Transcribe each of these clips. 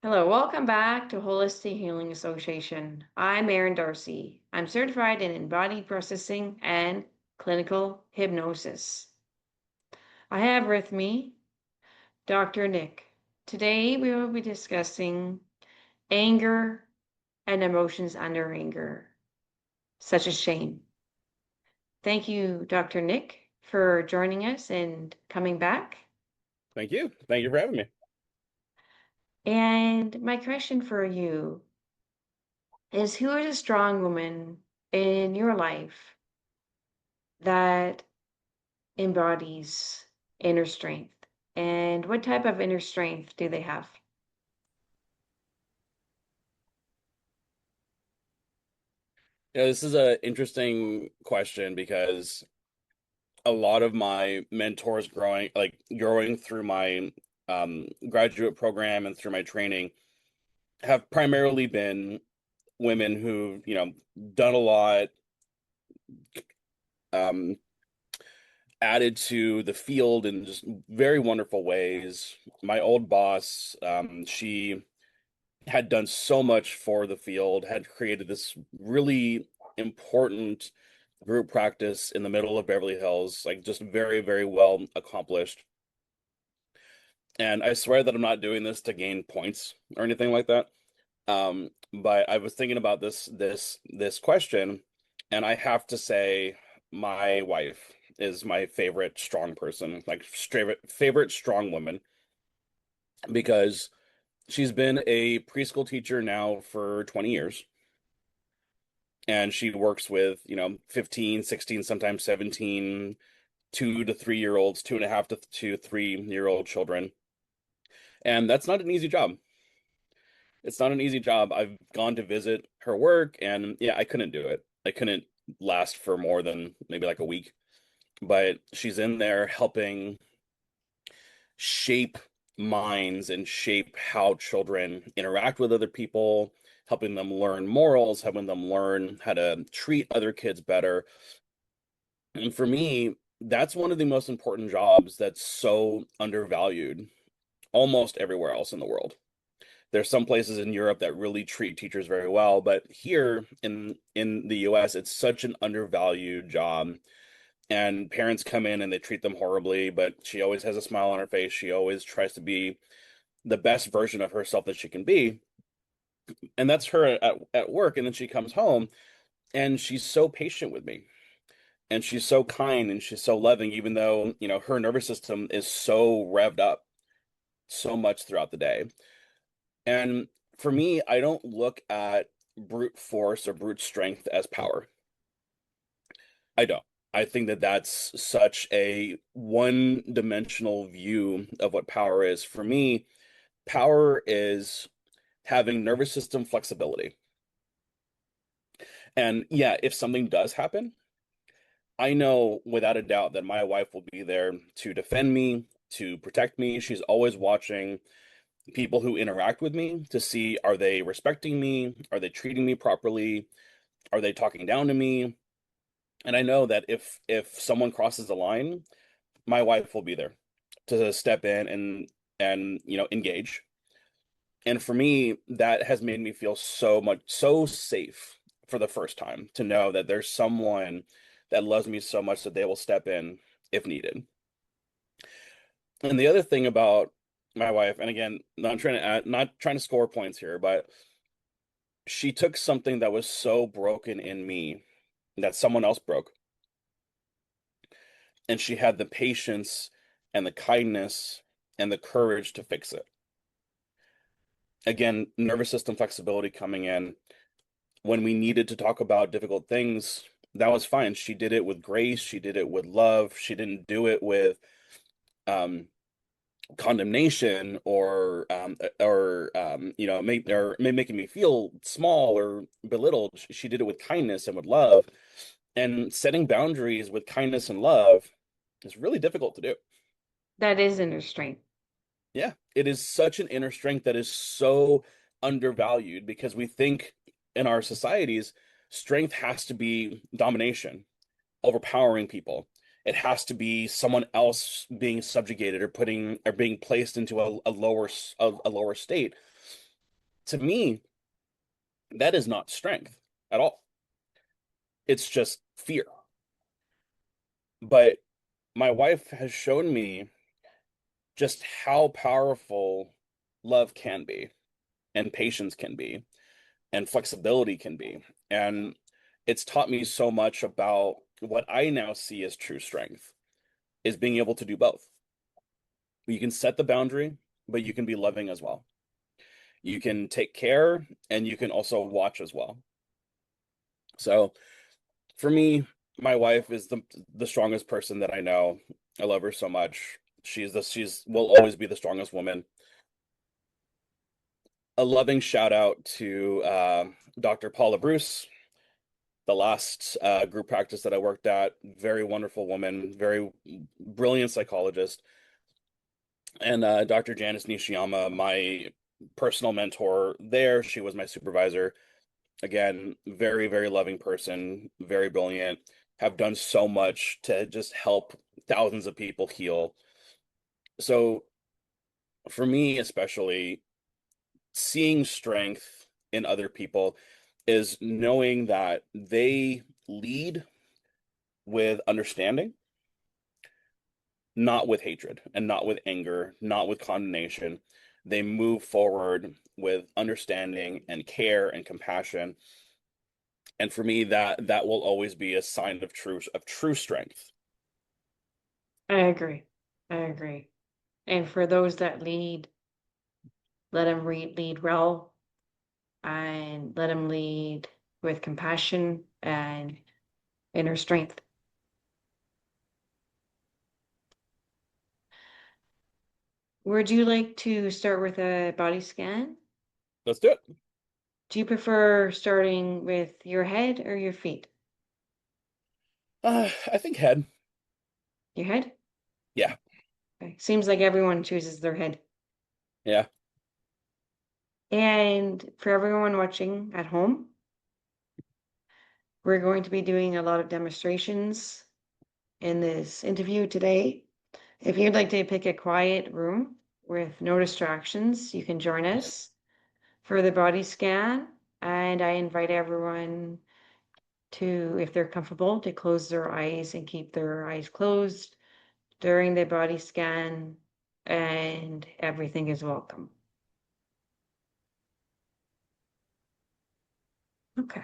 Hello, welcome back to Holistic Healing Association. I'm Erin Darcy. I'm certified in embodied processing and clinical hypnosis. I have with me Dr. Nick. Today we will be discussing anger and emotions under anger, such as shame. Thank you, Dr. Nick, for joining us and coming back. Thank you. Thank you for having me. And my question for you is, who is a strong woman in your life that embodies inner strength? And what type of inner strength do they have? Yeah, this is an interesting question because a lot of my mentors growing through my graduate program and through my training have primarily been women who, done a lot, um, added to the field in just very wonderful ways. My old boss, she had done so much for the field, had created this really important group practice in the middle of Beverly Hills, like just very, very well accomplished. And I swear that I'm not doing this to gain points or anything like that. But I was thinking about this question, and I have to say my wife is my favorite strong person, like favorite strong woman, because she's been a preschool teacher now for 20 years. And she works with, 15, 16, sometimes 17, 2 to 3 year olds, 2.5 to 3 year old children. And that's not an easy job. It's not an easy job. I've gone to visit her work, and yeah, I couldn't do it. I couldn't last for more than maybe like a week. But she's in there helping shape minds and shape how children interact with other people, helping them learn morals, helping them learn how to treat other kids better. And for me, that's one of the most important jobs that's so undervalued almost everywhere else in the world. There's some places in Europe that really treat teachers very well, but here in the US, it's such an undervalued job. And parents come in and they treat them horribly, but she always has a smile on her face. She always tries to be the best version of herself that she can be. And that's her at work. And then she comes home and she's so patient with me. And she's so kind and she's so loving, even though, her nervous system is so revved up so much throughout the day. And for me, I don't look at brute force or brute strength as power. I don't. I think that that's such a one-dimensional view of what power is. For me, power is having nervous system flexibility. And yeah, if something does happen, I know without a doubt that my wife will be there to defend me, to protect me. She's always watching people who interact with me to see, are they respecting me? Are they treating me properly? Are they talking down to me? And I know that if someone crosses the line, my wife will be there to step in and engage. And for me, that has made me feel so safe for the first time to know that there's someone that loves me so much that they will step in if needed. And the other thing about my wife, and again, not trying to score points here, but she took something that was so broken in me that someone else broke, and she had the patience and the kindness and the courage to fix it. Again, nervous system flexibility coming in. When we needed to talk about difficult things, that was fine. She did it with grace. She did it with love. She didn't do it with um, condemnation or making me feel small or belittled. She did it with kindness and with love. And setting boundaries with kindness and love is really difficult to do. That is inner strength. Yeah, it is such an inner strength that is so undervalued because we think in our societies, strength has to be domination, overpowering people. It has to be someone else being subjugated or being placed into a lower state. To me, that is not strength at all. It's just fear. But my wife has shown me just how powerful love can be, and patience can be, and flexibility can be. And it's taught me so much about what I now see as true strength is being able to do both. You can set the boundary, but you can be loving as well. You can take care and you can also watch as well. So for me, my wife is the strongest person that I know. I love her so much. She's will always be the strongest woman. A loving shout out to Dr. Paula Bruce, the last group practice that I worked at. Very wonderful woman, very brilliant psychologist. And Dr. Janice Nishiyama, my personal mentor there. She was my supervisor. Again, very, very loving person, very brilliant, have done so much to just help thousands of people heal. So for me, especially, seeing strength in other people is knowing that they lead with understanding, not with hatred and not with anger, not with condemnation. They move forward with understanding and care and compassion. And for me, that will always be a sign of true strength. I agree. I agree. And for those that lead, let them lead well and let them lead with compassion and inner strength. Would you like to start with a body scan? Let's do it. Do you prefer starting with your head or your feet? I think head. Your head? Yeah, Okay. Seems like everyone chooses their head. yeah. And for everyone watching at home, we're going to be doing a lot of demonstrations in this interview today. If you'd like to pick a quiet room with no distractions, you can join us for the body scan. And I invite everyone to, if they're comfortable, to close their eyes and keep their eyes closed during the body scan, and everything is welcome. Okay.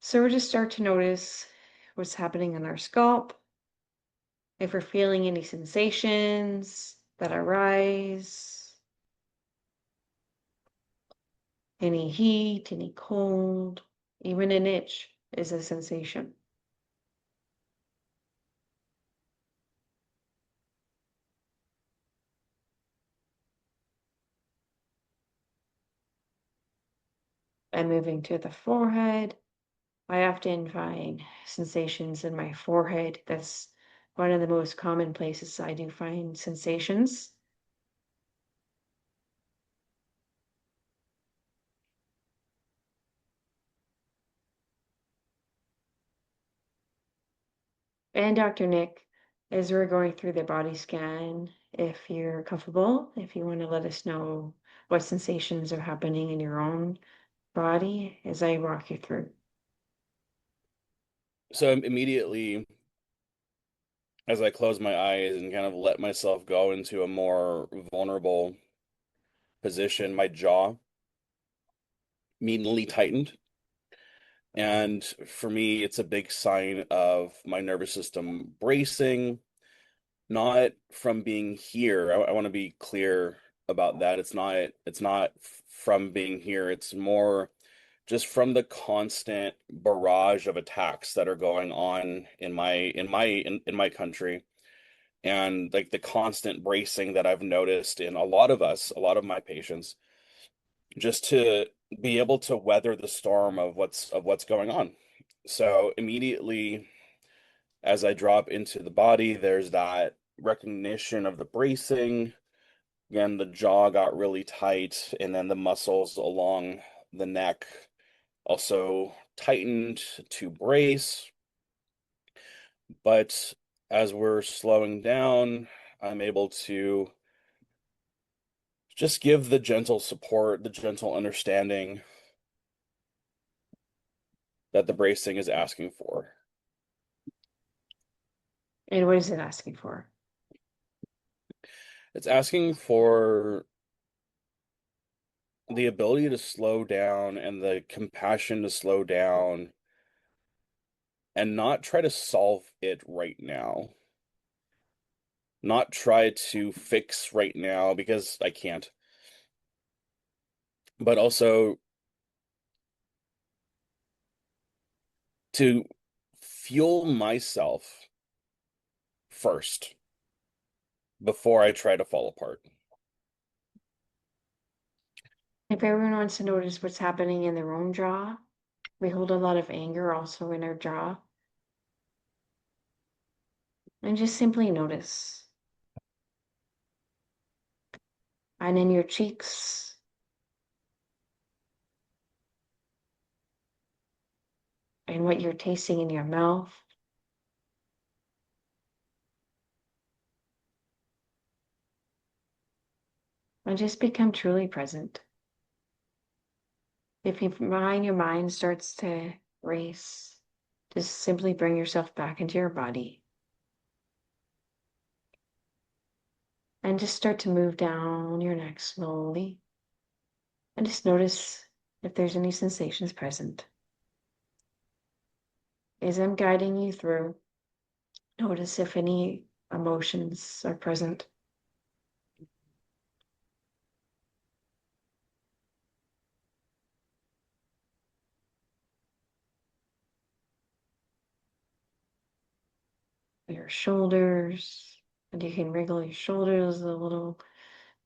So we'll just start to notice what's happening in our scalp. If we're feeling any sensations that arise, any heat, any cold, even an itch is a sensation. And moving to the forehead, I often find sensations in my forehead. That's one of the most common places I do find sensations. And Dr. Nick, as we're going through the body scan, if you're comfortable, if you want to let us know what sensations are happening in your own body as I walk you through. So immediately, as I close my eyes and kind of let myself go into a more vulnerable position, my jaw immediately tightened. And for me, it's a big sign of my nervous system bracing, not from being here. I want to be clear about that. It's not from being here. It's more just from the constant barrage of attacks that are going on in my country, and like the constant bracing that I've noticed in a lot of us, a lot of my patients, just to be able to weather the storm of what's going on. So immediately as I drop into the body, there's that recognition of the bracing. Again, the jaw got really tight, and then the muscles along the neck also tightened to brace. But as we're slowing down, I'm able to just give the gentle support, the gentle understanding that the bracing is asking for. And what is it asking for? It's asking for the ability to slow down and the compassion to slow down and not try to solve it right now. Not try to fix right now because I can't, but also to fuel myself first before I try to fall apart. If everyone wants to notice what's happening in their own jaw, we hold a lot of anger also in our jaw. And just simply notice. And in your cheeks, and what you're tasting in your mouth. And just become truly present. If your mind starts to race, just simply bring yourself back into your body. And just start to move down your neck slowly. And just notice if there's any sensations present. As I'm guiding you through, notice if any emotions are present. Your shoulders, and you can wriggle your shoulders a little.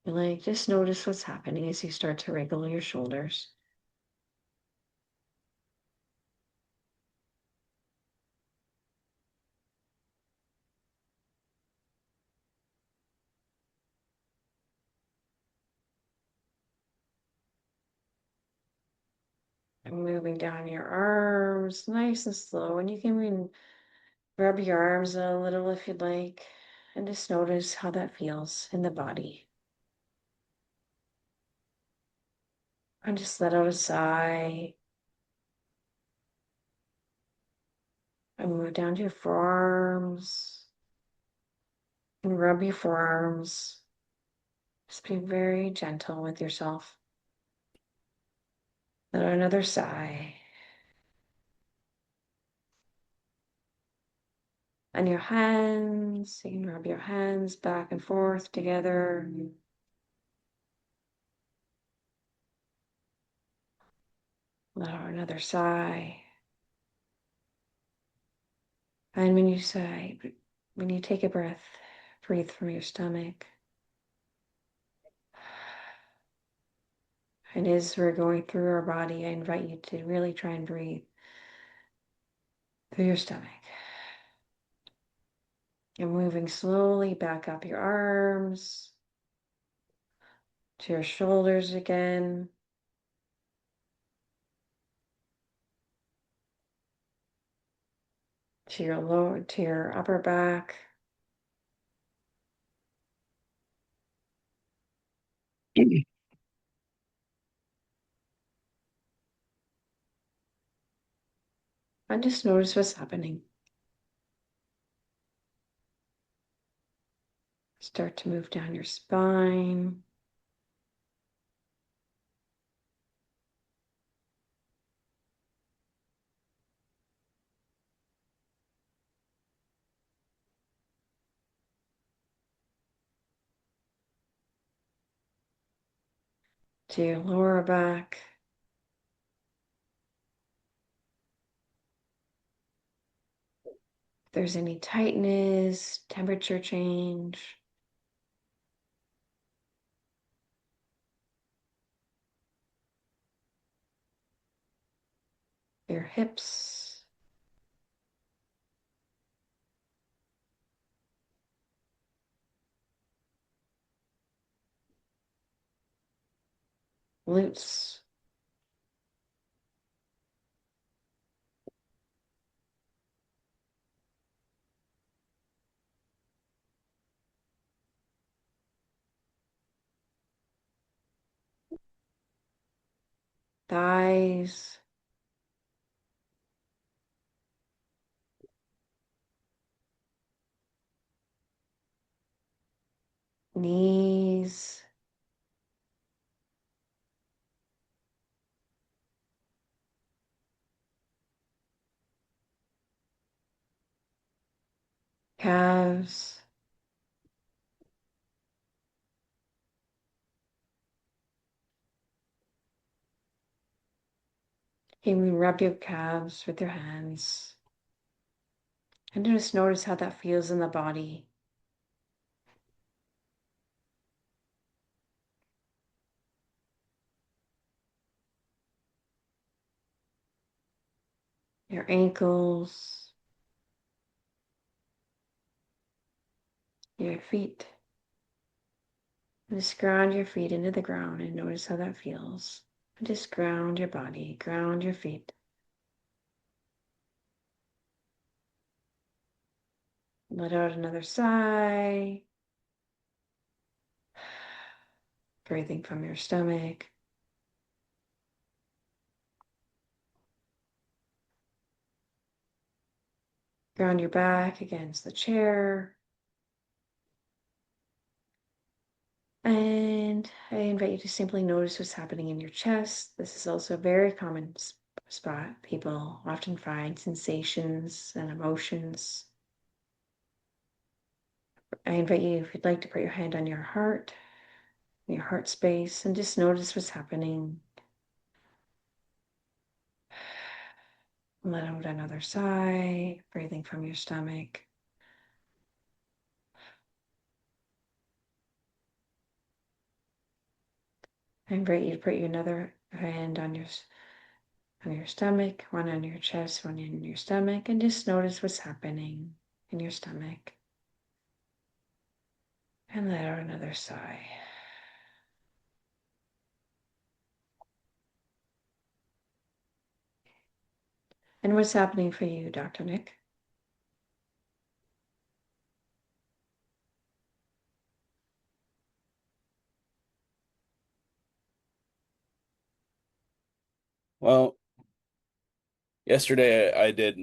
Like, just notice what's happening as you start to wriggle your shoulders. And moving down your arms, nice and slow. And you can even rub your arms a little if you'd like. And just notice how that feels in the body. And just let out a sigh. And move down to your forearms. And rub your forearms. Just be very gentle with yourself. Let out another sigh. And your hands, you can rub your hands back and forth together. Let out another sigh. And when you sigh, when you take a breath, breathe from your stomach. And as we're going through our body, I invite you to really try and breathe through your stomach. And moving slowly back up your arms to your shoulders again. To your upper back. And just notice what's happening. Start to move down your spine. To your lower back. If there's any tightness, temperature change. Your hips. Glutes. thighs, knees, calves. You can rub your calves with your hands and just notice how that feels in the body. Your ankles, your feet. Just ground your feet into the ground and notice how that feels. And just ground your body, ground your feet. Let out another sigh. Breathing from your stomach. Ground your back against the chair. And I invite you to simply notice what's happening in your chest. This is also a very common spot. People often find sensations and emotions. I invite you, if you'd like, to put your hand on your heart space, and just notice what's happening. Let out another sigh, breathing from your stomach. I invite you to put another hand on your stomach, one on your chest, one in your stomach, and just notice what's happening in your stomach. And let out another sigh. And what's happening for you, Dr. Nick? Well, yesterday I did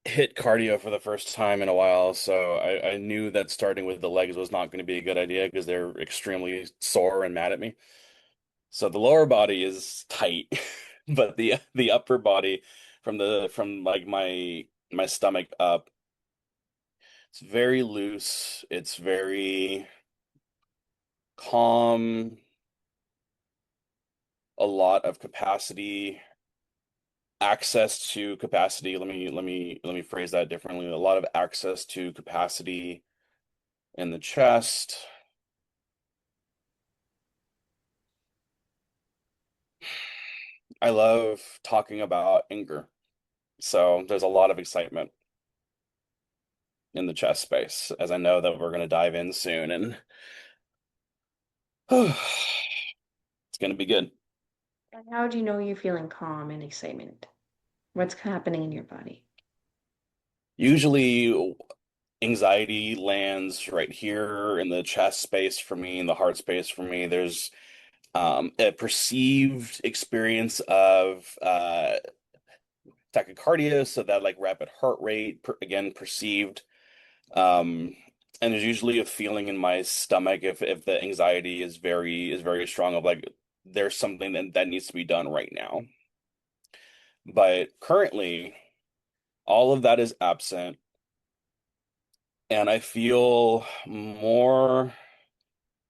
hit cardio for the first time in a while, so I knew that starting with the legs was not going to be a good idea because they're extremely sore and mad at me. So the lower body is tight, but the upper body from like my stomach up, it's very loose. It's very calm, a lot of capacity, access to capacity. Let me phrase that differently. A lot of access to capacity in the chest. I love talking about anger. So there's a lot of excitement in the chest space, as I know that we're going to dive in soon, and it's going to be good. And how do you know you're feeling calm and excitement? What's happening in your body? Usually, anxiety lands right here in the chest space for me, in the heart space for me. There's a perceived experience of tachycardia, so that like rapid heart rate, again perceived. Um, and there's usually a feeling in my stomach if the anxiety is very strong of like there's something that needs to be done right now. But currently, all of that is absent, and I feel more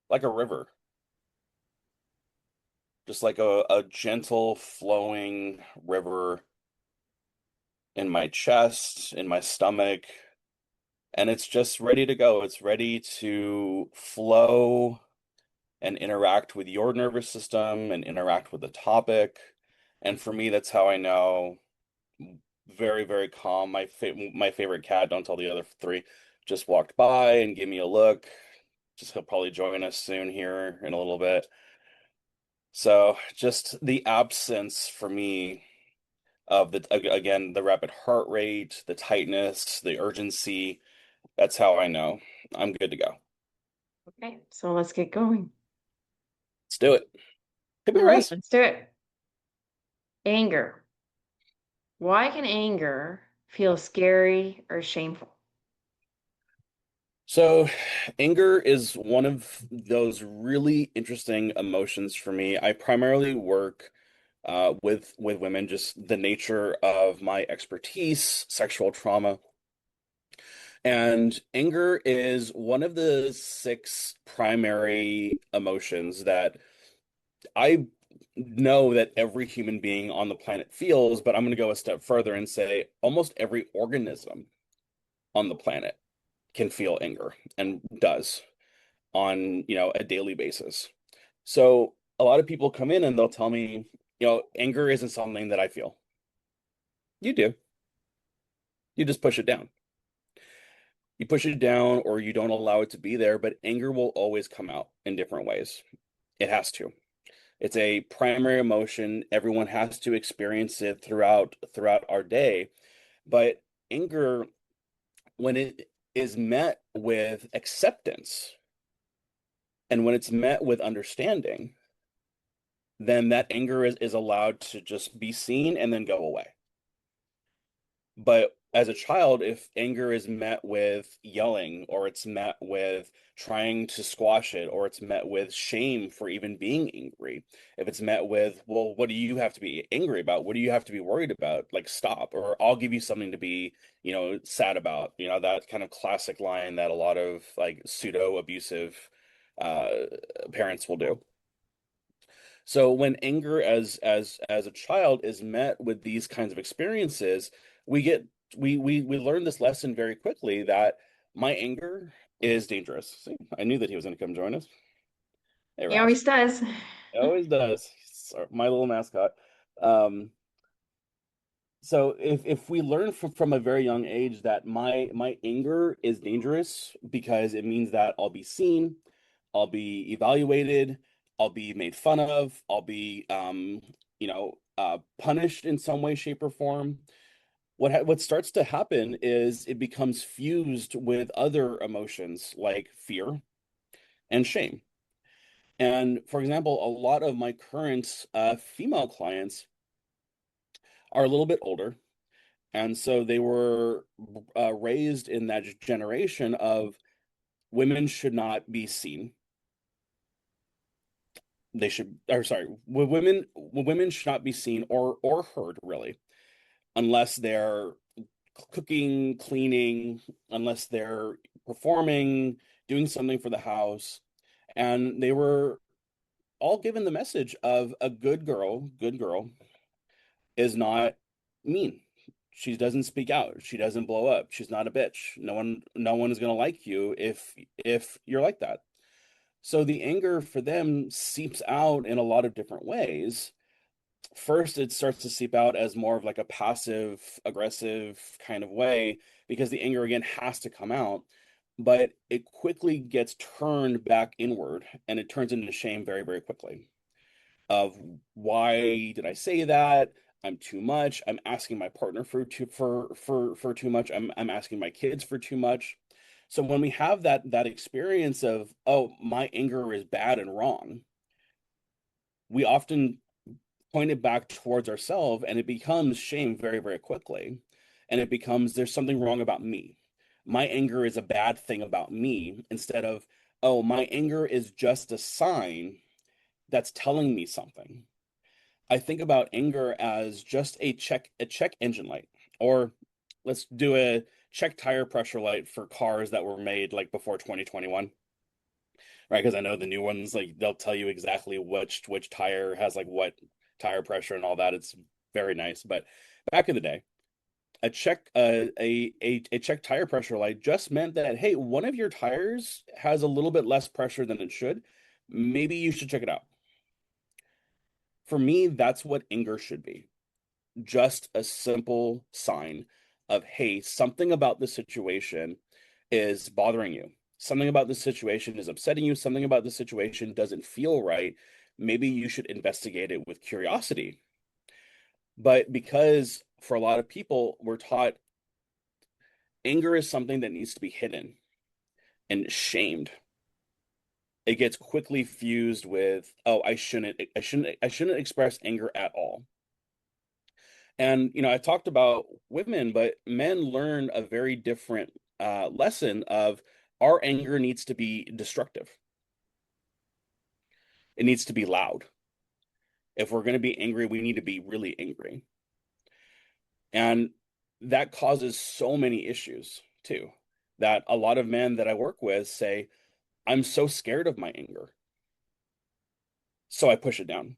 like a river, just like a gentle flowing river in my chest, in my stomach, and it's just ready to go. It's ready to flow and interact with your nervous system and interact with the topic. And for me, that's how I know. Very, very calm. My favorite cat, don't tell the other three, just walked by and gave me a look. Just he'll probably join us soon here in a little bit. So just the absence for me of again, the rapid heart rate, the tightness, the urgency, that's how I know I'm good to go. Okay, so let's get going. Let's do it. Could be All right, Russ. let's do it. Anger. Why can anger feel scary or shameful? So, anger is one of those really interesting emotions for me. I primarily work with women, just the nature of my expertise, sexual trauma. And anger is one of the six primary emotions that I know that every human being on the planet feels, but I'm going to go a step further and say almost every organism on the planet can feel anger and does on, a daily basis. So a lot of people come in and they'll tell me, anger isn't something that I feel. You do. You just push it down. You push it down or you don't allow it to be there, but anger will always come out in different ways. It has to. It's a primary emotion. Everyone has to experience it throughout our day. But anger, when it is met with acceptance and when it's met with understanding, then that anger is allowed to just be seen and then go away. But as a child, if anger is met with yelling, or it's met with trying to squash it, or it's met with shame for even being angry, if it's met with, well, what do you have to be angry about? What do you have to be worried about? Like, stop, or I'll give you something to be, sad about. That kind of classic line that a lot of like pseudo abusive uh, parents will do. So when anger as a child is met with these kinds of experiences, we get we learn this lesson very quickly that my anger is dangerous. See, I knew that he was going to come join us. Hey, He Raz. always does. It always does. My little mascot. Um, so if we learn from a very young age that my anger is dangerous because it means that I'll be seen, I'll be evaluated, I'll be made fun of, I'll be punished in some way, shape, or form. What starts to happen is it becomes fused with other emotions like fear and shame. And for example, a lot of my current female clients are a little bit older. And so they were raised in that generation of women should not be seen. They should, or sorry, women should not be seen or heard really, unless they're cooking, cleaning, unless they're performing, doing something for the house. And they were all given the message of a good girl is not mean. She doesn't speak out. She doesn't blow up. She's not a bitch. No one is going to like you if you're like that. So the anger for them seeps out in a lot of different ways. First, it starts to seep out as more of like a passive aggressive kind of way because the anger again has to come out, but it quickly gets turned back inward and it turns into shame very, very quickly of why did I say that? I'm too much. I'm asking my partner for too much. I'm asking my kids for too much. So when we have that experience of, oh, my anger is bad and wrong, we often point it back towards ourselves and it becomes shame very, very quickly. And it becomes there's something wrong about me. My anger is a bad thing about me instead of, oh, my anger is just a sign that's telling me something. I think about anger as just a check engine light, or let's do a check tire pressure light for cars that were made like before 2021, right? Because I know the new ones, like they'll tell you exactly which tire has like what tire pressure and all that. It's very nice. But back in the day, a check tire pressure light just meant that, hey, one of your tires has a little bit less pressure than it should. Maybe you should check it out. For me, that's what anger should be. Just a simple sign of, hey, something about the situation is bothering you. Something about the situation is upsetting you. Something about the situation doesn't feel right. Maybe you should investigate it with curiosity. But because for a lot of people, we're taught anger is something that needs to be hidden and shamed, it gets quickly fused with, oh, I shouldn't express anger at all. And, I talked about women, but men learn a very different lesson of our anger needs to be destructive. It needs to be loud. If we're going to be angry, we need to be really angry. And that causes so many issues too, that a lot of men that I work with say, I'm so scared of my anger. So I push it down.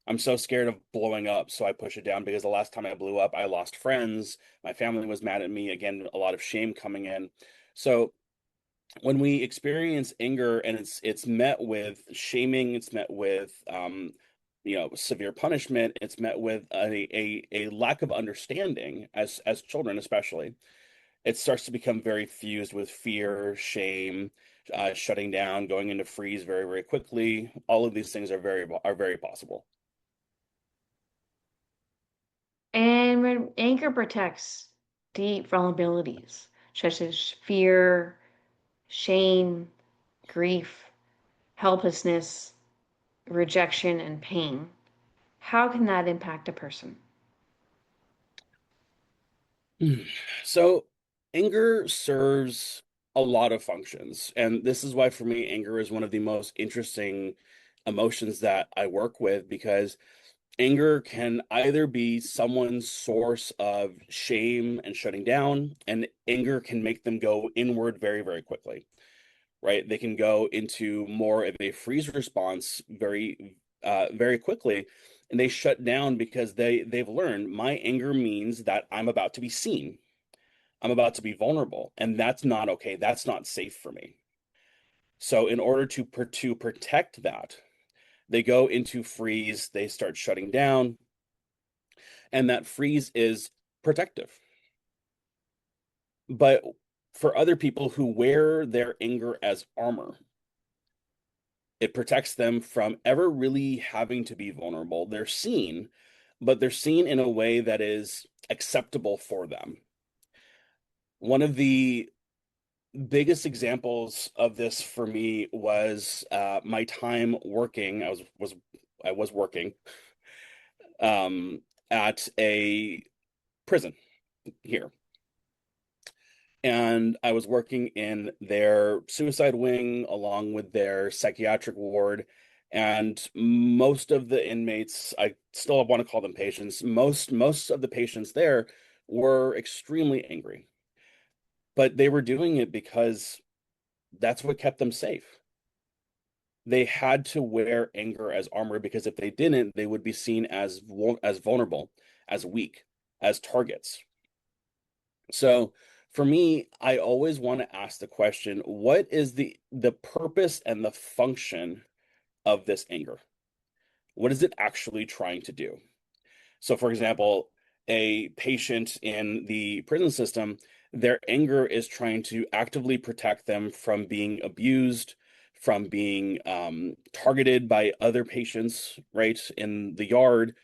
I'm so scared of blowing up, so I push it down because the last time I blew up, I lost friends. My family was mad at me. Again, a lot of shame coming in. So when we experience anger and it's met with shaming, it's met with severe punishment, it's met with a lack of understanding as children, especially. It starts to become very fused with fear, shame, shutting down, going into freeze very, very quickly. All of these things are very possible. And when anger protects deep vulnerabilities, such as fear, shame, grief, helplessness, rejection, and pain, how can that impact a person? So anger serves a lot of functions. And this is why, for me, anger is one of the most interesting emotions that I work with because anger can either be someone's source of shame and shutting down, and anger can make them go inward very, very quickly, right? They can go into more of a freeze response very quickly, and they shut down because they've learned my anger means that I'm about to be seen. I'm about to be vulnerable, and that's not okay. That's not safe for me. So in order to protect that, they go into freeze, they start shutting down, and that freeze is protective. But for other people who wear their anger as armor, it protects them from ever really having to be vulnerable. They're seen, but they're seen in a way that is acceptable for them. One of the biggest examples of this for me was my time working. I was working um, at a prison here, and I was working in their suicide wing along with their psychiatric ward. And most of the inmates, I still want to call them patients, most of the patients there were extremely angry, but they were doing it because that's what kept them safe. They had to wear anger as armor because if they didn't, they would be seen as vulnerable, as weak, as targets. So for me, I always want to ask the question, what is the purpose and the function of this anger? What is it actually trying to do? So for example, a patient in the prison system, their anger is trying to actively protect them from being abused, from being targeted by other patients, right, in the yard.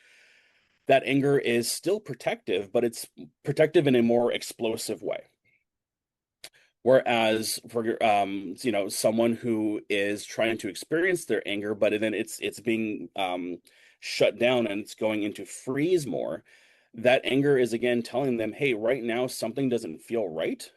That anger is still protective, but it's protective in a more explosive way. Whereas for someone who is trying to experience their anger, but then it's being shut down and it's going into freeze more, that anger is again telling them, hey, right now something doesn't feel right.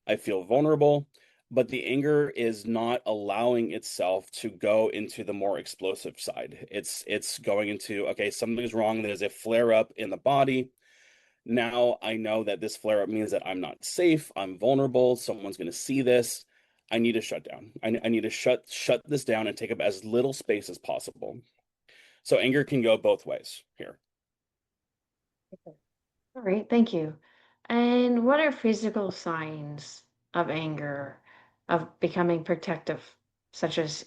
I feel vulnerable, but the anger is not allowing itself to go into the more explosive side. It's going into, okay, something's wrong. There's a flare up in the body. Now I know that this flare up means that I'm not safe, I'm vulnerable, someone's going to see this. I need to shut down. I need to shut this down and take up as little space as possible. So anger can go both ways here. All right, thank you. And what are physical signs of anger, of becoming protective, such as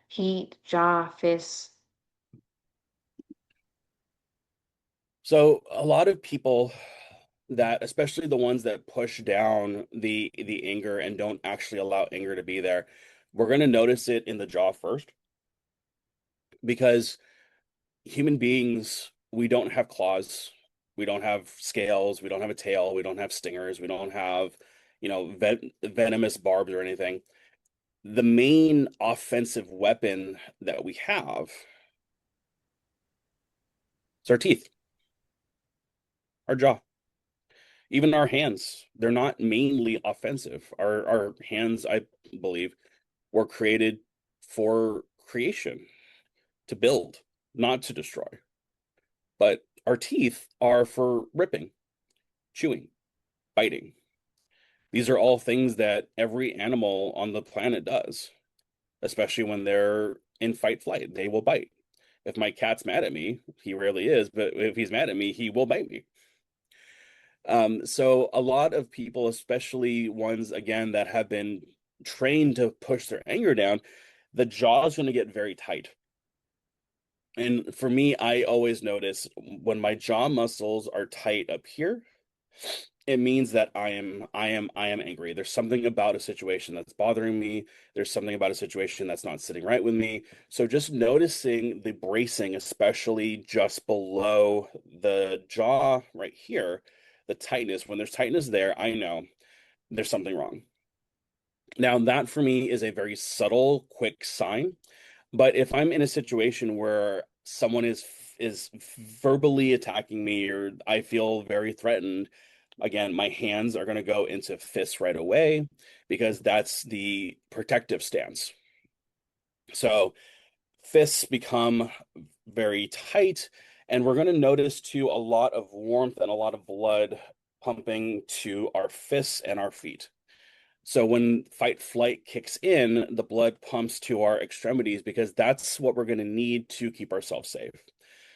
heat, jaw, fists? So a lot of people that, especially the ones that push down the anger and don't actually allow anger to be there, we're going to notice it in the jaw first because human beings, we don't have claws, we don't have scales, we don't have a tail, we don't have stingers, we don't have, venomous barbs or anything. The main offensive weapon that we have is our teeth. our jaw, even our hands. They're not mainly offensive. Our hands, I believe, were created for creation, to build, not to destroy. But our teeth are for ripping, chewing, biting. These are all things that every animal on the planet does, especially when they're in fight flight. They will bite. If my cat's mad at me, he rarely is, but if he's mad at me, he will bite me. So a lot of people, especially ones again that have been trained to push their anger down, the jaw is going to get very tight. And for me, I always notice when my jaw muscles are tight up here, it means that I am angry. There's something about a situation that's bothering me. There's something about a situation that's not sitting right with me. So just noticing the bracing, especially just below the jaw right here, the tightness, when there's tightness there, I know there's something wrong. Now, that for me is a very subtle, quick sign. But if I'm in a situation where someone is verbally attacking me or I feel very threatened, again, my hands are going to go into fists right away because that's the protective stance. So fists become very tight, and we're going to notice too a lot of warmth and a lot of blood pumping to our fists and our feet. So when fight flight kicks in, the blood pumps to our extremities because that's what we're going to need to keep ourselves safe.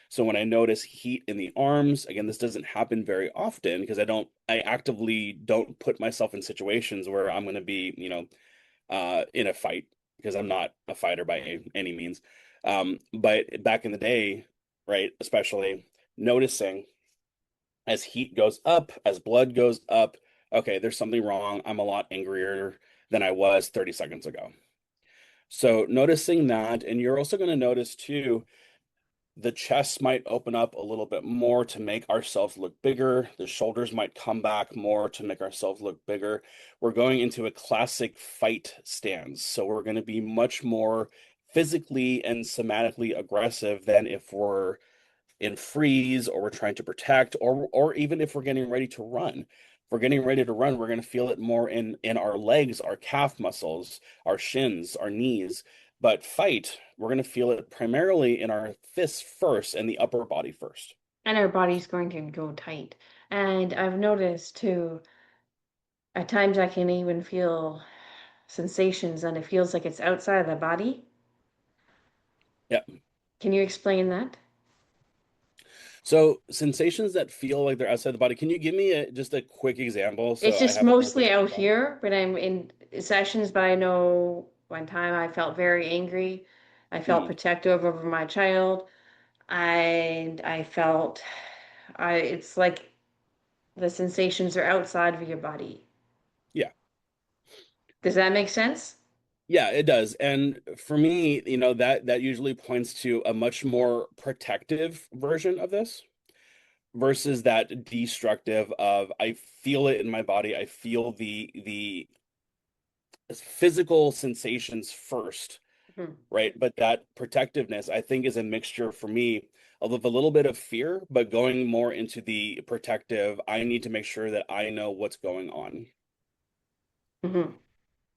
So when I notice heat in the arms, again, this doesn't happen very often because I actively don't put myself in situations where I'm going to be, in a fight because I'm not a fighter by any means. But back in the day, right, especially noticing as heat goes up, as blood goes up, okay, there's something wrong. I'm a lot angrier than I was 30 seconds ago. So noticing that, and you're also going to notice too, the chest might open up a little bit more to make ourselves look bigger. The shoulders might come back more to make ourselves look bigger. We're going into a classic fight stance. So we're going to be much more physically and somatically aggressive than if we're in freeze or we're trying to protect or even if we're getting ready to run. If we're getting ready to run, we're going to feel it more in our legs, our calf muscles, our shins, our knees. But fight, we're going to feel it primarily in our fists first and the upper body first. And our body's going to go tight. And I've noticed too, at times I can even feel sensations and it feels like it's outside of the body. Yeah. Can you explain that? So sensations that feel like they're outside the body. Can you give me just a quick example It's so I just have a little bit mostly of out info? here when I'm in sessions, but I know one time I felt very angry. I felt Mm, protective over my child, and I felt it's like the sensations are outside of your body. yeah. Does that make sense? Yeah, it does. And for me, that usually points to a much more protective version of this versus that destructive of I feel it in my body. I feel the physical sensations first, Mhm. right? But that protectiveness, I think, is a mixture for me of a little bit of fear, but going more into the protective, I need to make sure that I know what's going on. Mhm.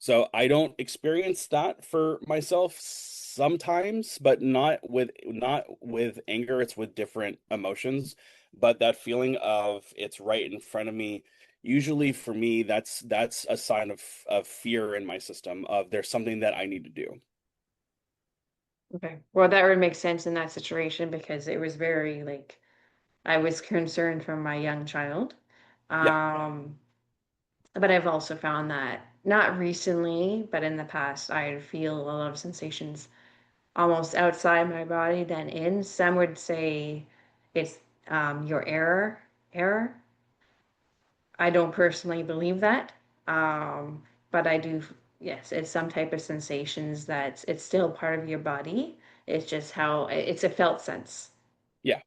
So I don't experience that for myself sometimes, but not with anger. It's with different emotions. But that feeling of it's right in front of me, usually for me, that's a sign of fear in my system of there's something that I need to do. Okay. Well, that would make sense in that situation because it was very like I was concerned for my young child. Yeah, Um, but I've also found that not recently, but in the past, I feel a lot of sensations almost outside my body than in. Some would say it's your error. I don't personally believe that. But I do, yes, it's some type of sensations that it's still part of your body. It's just how it's a felt sense. yeah,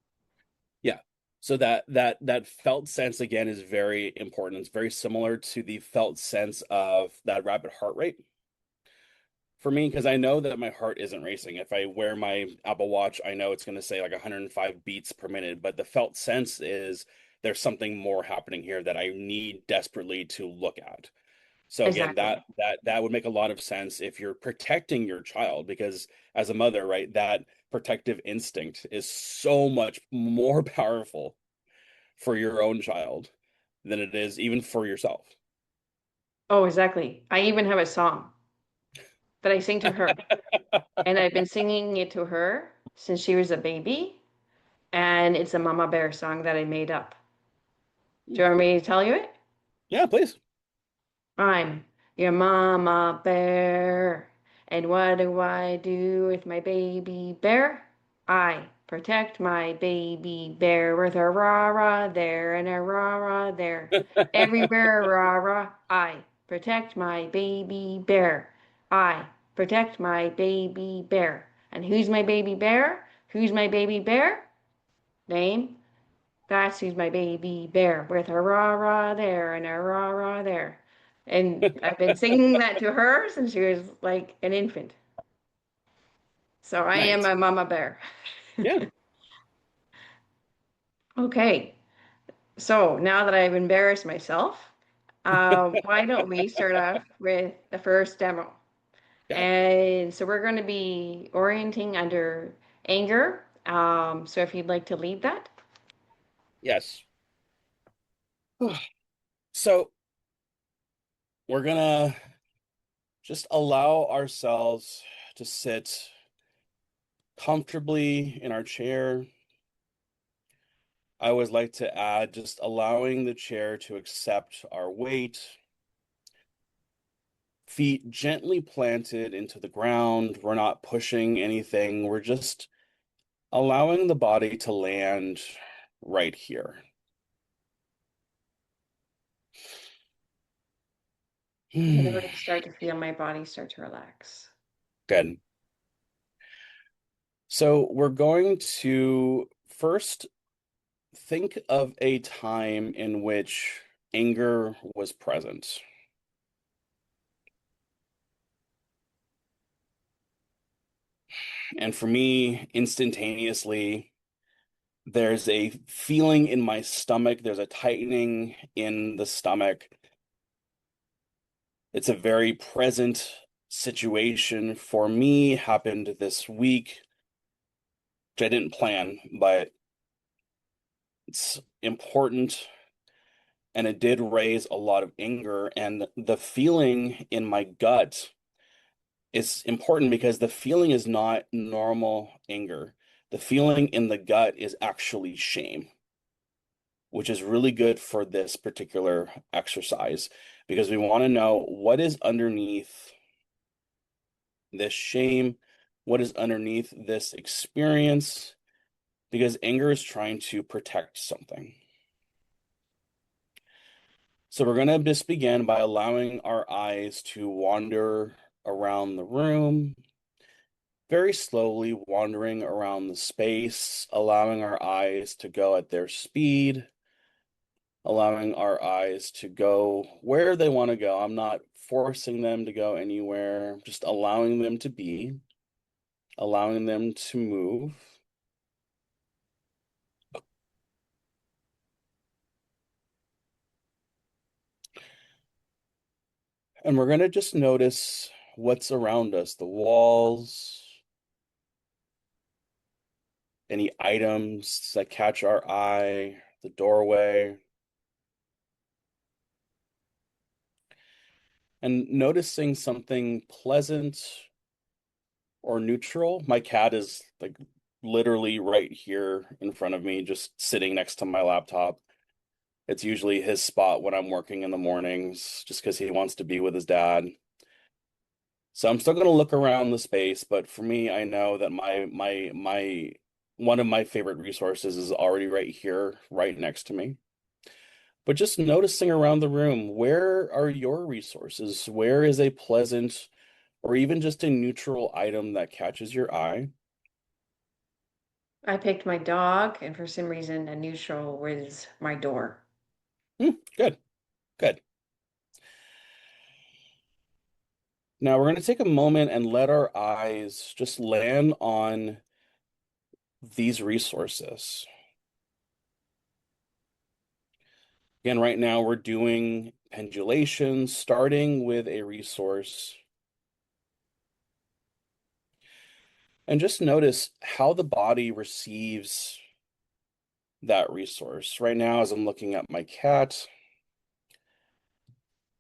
yeah. So that felt sense again is very important. It's very similar to the felt sense of that rapid heart rate for me because I know that my heart isn't racing. If I wear my Apple Watch, I know it's going to say like 105 beats per minute, but the felt sense is there's something more happening here that I need desperately to look at. So again, Exactly. that would make a lot of sense if you're protecting your child, because as a mother, right, that protective instinct is so much more powerful for your own child than it is even for yourself. Oh, exactly. I even have a song that I sing to her, and I've been singing it to her since she was a baby, and it's a Mama Bear song that I made up. Do you want me to tell you it? Yeah, please. I'm your mama bear. And what do I do with my baby bear? I protect my baby bear with a rah-rah there and a rah-rah there. Everywhere rah-rah, I protect my baby bear. I protect my baby bear. And who's my baby bear? Who's my baby bear? Name? That's who's my baby bear with a rah rah there and a rah rah there. And I've been singing that to her since she was like an infant. So I am Nice. a mama bear. Yeah. Okay, so now that I've embarrassed myself, why don't we start off with the first demo? Yeah. And so we're going to be orienting under anger. So if you'd like to lead that. Yes. So we're gonna just allow ourselves to sit comfortably in our chair. I always like to add just allowing the chair to accept our weight, feet gently planted into the ground. We're not pushing anything. We're just allowing the body to land right here. I already start to feel my body start to relax. Good. So we're going to first think of a time in which anger was present. And for me, instantaneously, there's a feeling in my stomach, there's a tightening in the stomach. It's a very present situation for me, happened this week, which I didn't plan, but it's important. And it did raise a lot of anger. And the feeling in my gut is important because the feeling is not normal anger. The feeling in the gut is actually shame, which is really good for this particular exercise because we want to know what is underneath this shame, what is underneath this experience, because anger is trying to protect something. So we're going to just begin by allowing our eyes to wander around the room, very slowly wandering around the space, allowing our eyes to go at their speed, allowing our eyes to go where they want to go. I'm not forcing them to go anywhere, just allowing them to be, allowing them to move. And we're going to just notice what's around us, the walls, any items that catch our eye, the doorway, and noticing something pleasant or neutral. My cat is like literally right here in front of me, just sitting next to my laptop. It's usually his spot when I'm working in the mornings, just because he wants to be with his dad. So I'm still going to look around the space, but for me, I know that my one of my favorite resources is already right here, right next to me. But just noticing around the room, where are your resources? Where is a pleasant or even just a neutral item that catches your eye? I picked my dog, and for some reason, a neutral was my door. Good, good. Now we're going to take a moment and let our eyes just land on these resources. Again, right now we're doing pendulation, starting with a resource. And just notice how the body receives that resource. Right now, as I'm looking at my cat,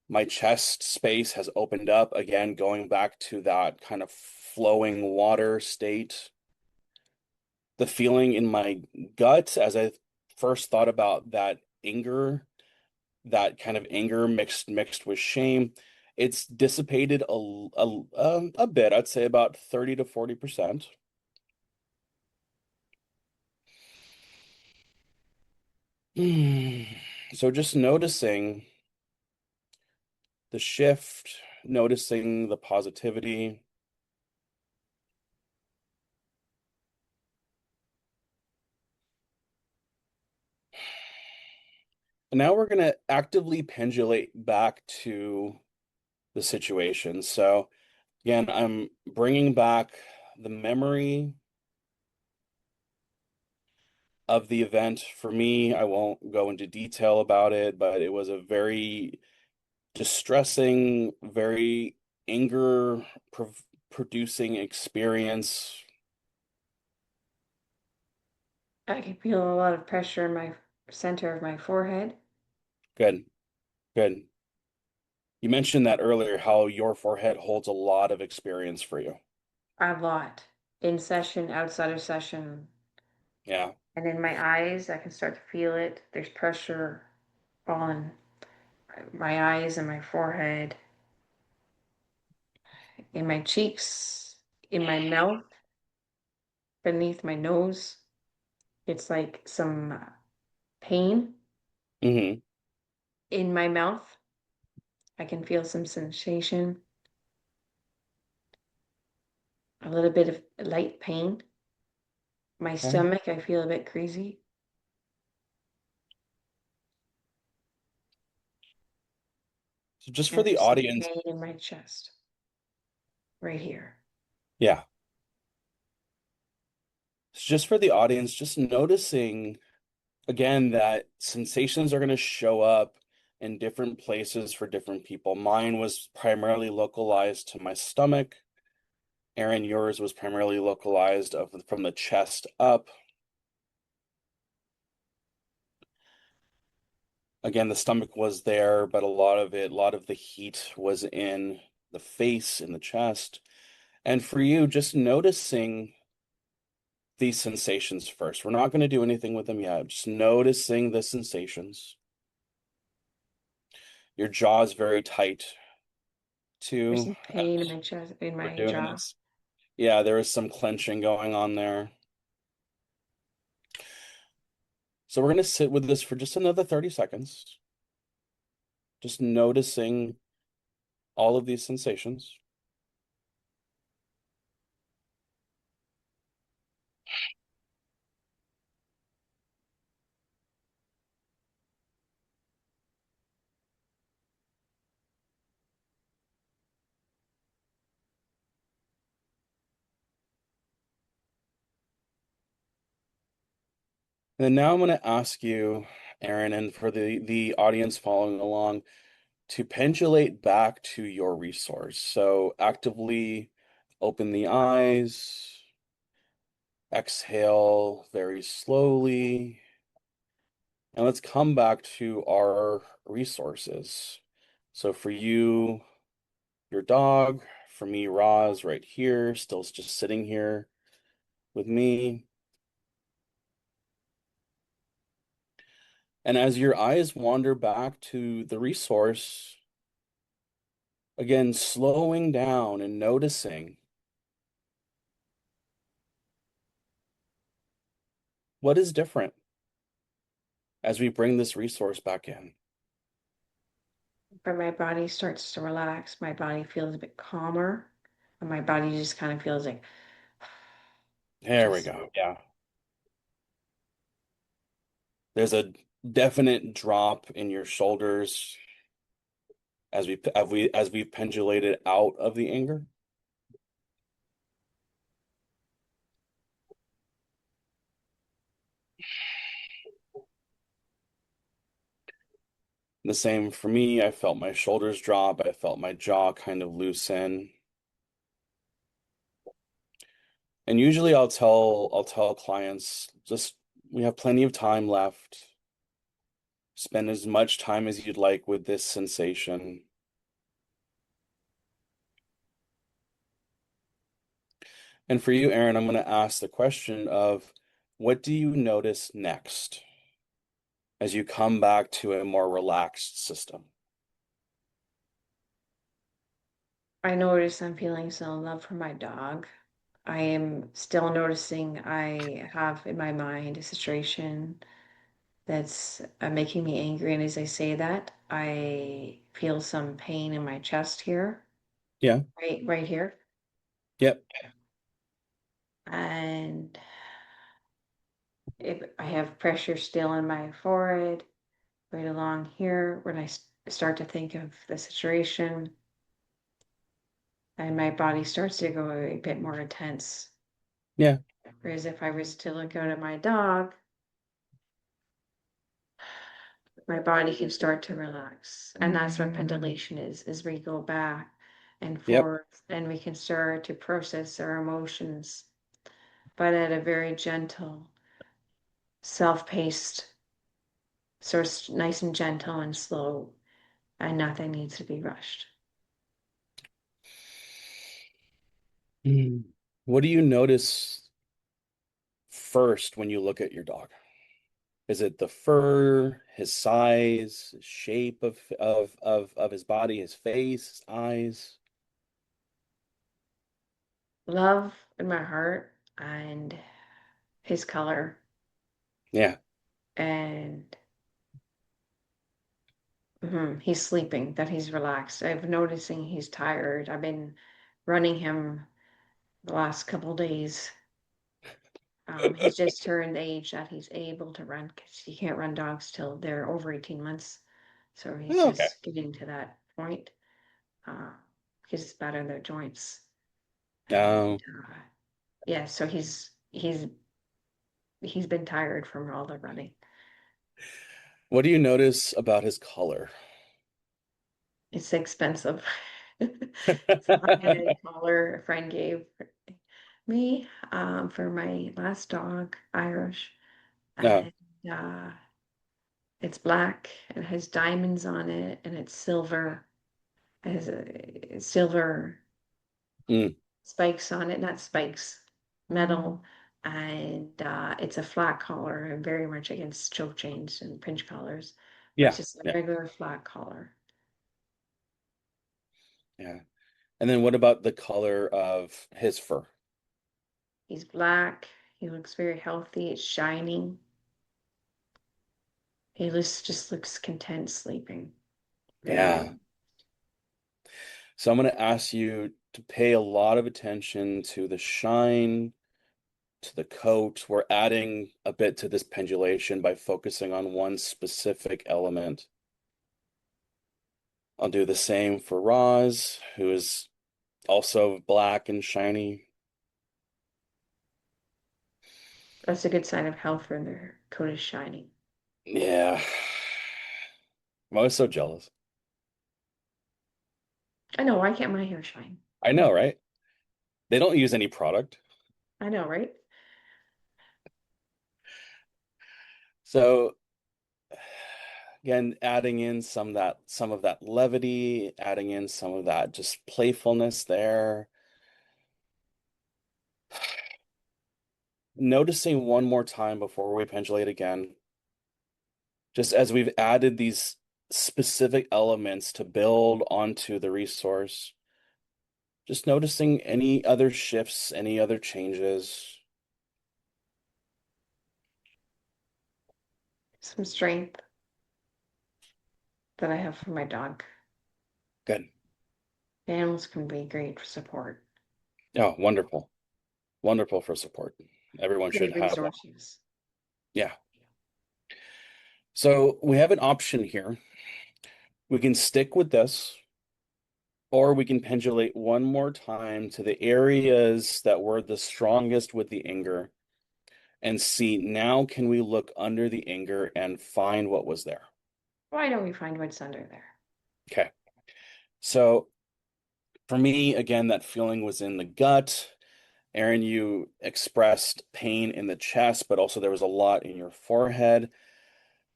my chest space has opened up again, going back to that kind of flowing water state. The feeling in my gut as I first thought about that anger, that kind of anger mixed with shame, it's dissipated a bit. I'd say about 30 to 40%. So just noticing the shift, noticing the positivity. And now we're going to actively pendulate back to the situation. So again, I'm bringing back the memory of the event. For me, I won't go into detail about it, but it was a very distressing, very anger producing experience. I can feel a lot of pressure in my center of my forehead. Good, good. You mentioned that earlier, how your forehead holds a lot of experience for you. A lot. In session, outside of session. Yeah. And in my eyes, I can start to feel it. There's pressure on my eyes and my forehead, in my cheeks, in my mouth, beneath my nose. It's like some pain Hmm. in my mouth. I can feel some sensation, a little bit of light pain. My Okay. stomach, I feel a bit crazy. So just for And the there's some audience, pain in my chest, right here. yeah. So just for the audience, just noticing again that sensations are going to show up in different places for different people. Mine was primarily localized to my stomach. Aaron, yours was primarily localized from the chest up. Again, the stomach was there, but a lot of the heat was in the face, in the chest. And for you, just noticing these sensations first. We're not going to do anything with them yet. Just noticing the sensations. Your jaw is very tight There's too. some pain in my chest, in We're my doing jaw. this. Yeah, there is some clenching going on there. So we're going to sit with this for just another 30 seconds, just noticing all of these sensations. And then now I'm going to ask you, Aaron, and for the audience following along, to pendulate back to your resource. So actively open the eyes, exhale very slowly, and let's come back to our resources. So for you, your dog, for me, Roz, right here, still just sitting here with me. And as your eyes wander back to the resource, again, slowing down and noticing what is different as we bring this resource back in. But my body starts to relax. My body feels a bit calmer. And my body just kind of feels like There we just go. Yeah. There's a definite drop in your shoulders as we pendulated out of the anger. The same for me. I felt my shoulders drop. I felt my jaw kind of loosen. And usually I'll tell clients just we have plenty of time left. Spend as much time as you'd like with this sensation. And for you, Aaron, I'm going to ask the question of what do you notice next as you come back to a more relaxed system? I notice I'm feeling some love for my dog. I am still noticing I have in my mind a situation that's making me angry. And as I say that, I feel some pain in my chest here, Yeah. right here. Yep. And if I have pressure still in my forehead, right along here, when I start to think of the situation, and my body starts to go a bit more intense. Yeah. Whereas if I was to look out at my dog, my body can start to relax. And that's what pendulation is we go back and Yep. forth and we can start to process our emotions, but at a very gentle, self-paced, so it's nice and gentle and slow, and nothing needs to be rushed. Mm. What do you notice first when you look at your dog? Is it the fur, his size, his shape of his body, his face, his eyes? Love in my heart and his color Yeah. and he's sleeping, that he's relaxed. I'm noticing he's tired. I've been running him the last couple days. He's just turned the age that he's able to run because you can't run dogs till they're over 18 months. So he's Oh, okay. just getting to that point uh, because it's bad on their joints. And Um, yeah, so he's been tired from all the running. what do you notice about his color? It's expensive. It's a high-end collar a friend gave me for my last dog, Irish. No. And it's black, it has diamonds on it, and it's silver. It has silver Mm, spikes on it, not spikes, metal. And it's a flat collar. I'm very much against choke chains and pinch collars, but it's yeah. just a Yeah. regular flat collar. Yeah. And then what about the color of his fur? He's black. He looks very healthy. It's shining. Just looks content sleeping. Very. Yeah. So I'm going to ask you to pay a lot of attention to the shine, to the coat. We're adding a bit to this pendulation by focusing on one specific element. I'll do the same for Roz, who is also black and shiny. That's a good sign of health when their coat is shining. Yeah. I'm always so jealous. I know, why can't my hair shine? I know, right? They don't use any product. I know, right? So again, adding in some of that levity, adding in some of that just playfulness there. Noticing one more time before we pendulate again, just as we've added these specific elements to build onto the resource, just noticing any other shifts, any other changes. Some strength that I have for my dog. Good. Animals can be great for support. Oh, wonderful. Wonderful for support. Everyone should Great have one. resources. Yeah. So we have an option here. We can stick with this, or we can pendulate one more time to the areas that were the strongest with the anger and see now can we look under the anger and find what was there? Why don't we find what's under there? Okay. So for me, again, that feeling was in the gut. Aaron, you expressed pain in the chest, but also there was a lot in your forehead.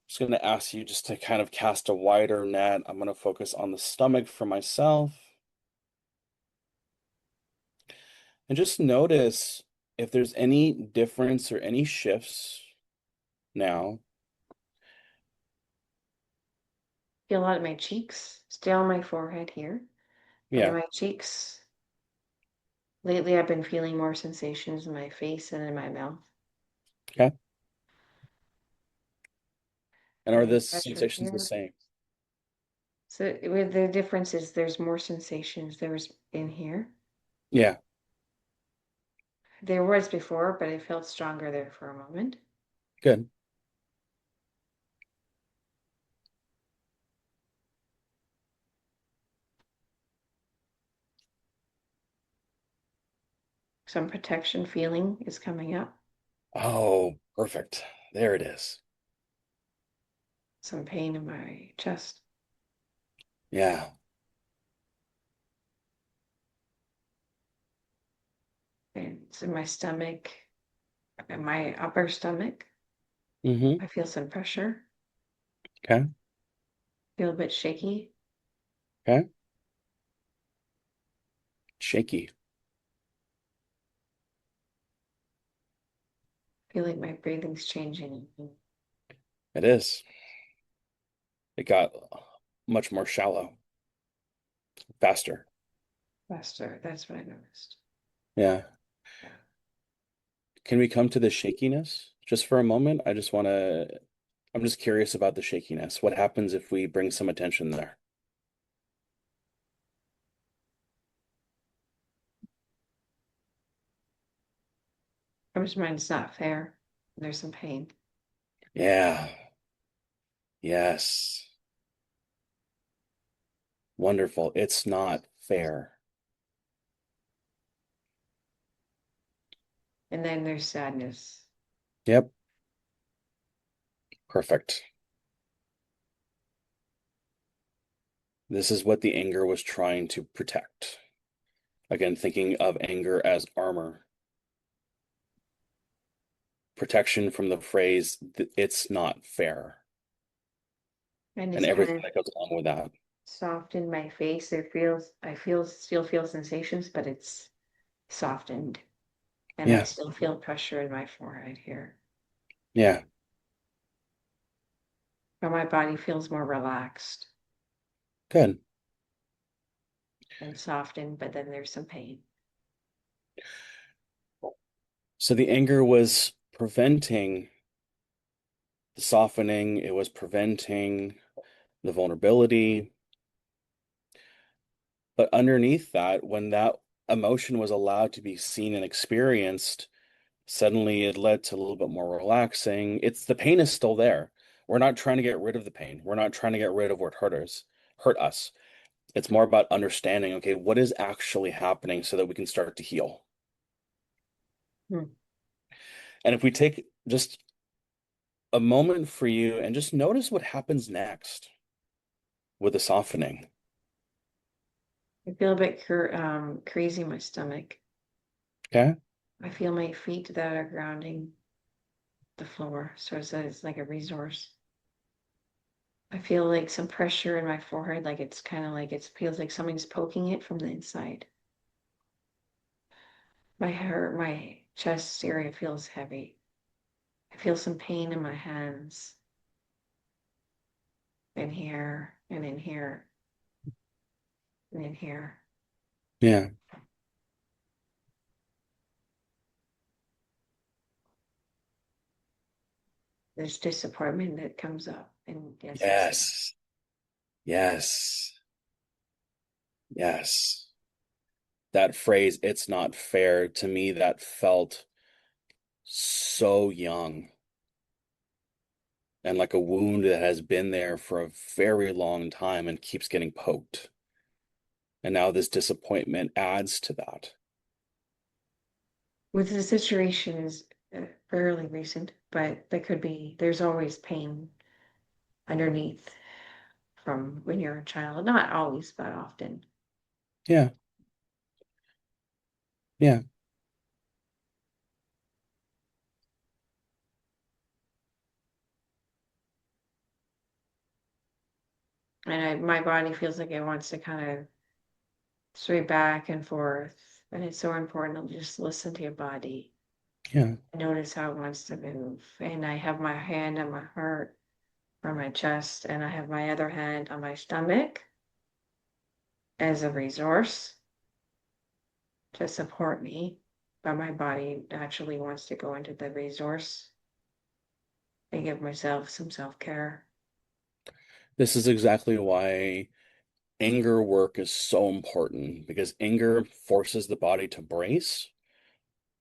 Just going to ask you just to kind of cast a wider net. I'm going to focus on the stomach for myself. And just notice if there's any difference or any shifts now. Feel a lot of my cheeks, stay on my forehead here, but in Yeah. my cheeks. Lately, I've been feeling more sensations in my face and in my mouth. Okay. And are Feeling the pressure sensations the here. same? So with the difference is there's more sensations. There's in here. Yeah. There was before, but I felt stronger there for a moment. Good. Some protection feeling is coming up. Oh, perfect. There it is. Some pain in my chest. Yeah. And it's in my stomach, in my upper stomach. Mm-hmm. I feel some pressure. Okay. Feel a bit shaky. Okay. Shaky. Feel like my breathing's changing. It is. It got much more shallow, faster. Faster. That's what I noticed. Yeah. Yeah. Can we come to the shakiness just for a moment? I'm just curious about the shakiness. What happens if we bring some attention there? Comes to mind it's not fair. There's some pain. Yeah. Yes. Wonderful. It's not fair. And then there's sadness. Yep. Perfect. This is what the anger was trying to protect. Again, thinking of anger as armor, protection from the phrase, it's not fair, And and it's kind everything of that goes along with that. soft in my face. I still feel sensations, but it's softened. And I Yeah. still feel pressure in my forehead here. Yeah. But my body feels more relaxed Good. and softened, but then there's some pain. So the anger was preventing the softening, it was preventing the vulnerability. But underneath that, when that emotion was allowed to be seen and experienced, suddenly it led to a little bit more relaxing. It's the pain is still there. We're not trying to get rid of the pain. We're not trying to get rid of what hurt us. It's more about understanding, okay, what is actually happening so that we can start to heal. Hmm. And if we take just a moment for you and just notice what happens next with the softening. I feel a bit crazy in my stomach. Okay? I feel my feet that are grounding the floor. So it's like a resource. I feel like some pressure in my forehead, like it's kind of like it feels like something's poking it from the inside. My hair, my chest area feels heavy. I feel some pain in my hands, in here, and in here, and in here. Yeah. There's disappointment that comes up. And yes, it's Yes. Yes. Yes. That phrase, it's not fair, to me, that felt so young and like a wound that has been there for a very long time and keeps getting poked. And now this disappointment adds to that. with the situation is fairly recent, but there's always pain underneath. from when you're a child. Not always, but often. Yeah. Yeah. And my body feels like it wants to kind of sway back and forth. And it's so important to just listen to your body. Yeah. Notice how it wants to move. And I have my hand on my heart or my chest, and I have my other hand on my stomach as a resource to support me. But my body actually wants to go into the resource and give myself some self-care. This is exactly why anger work is so important because anger forces the body to brace.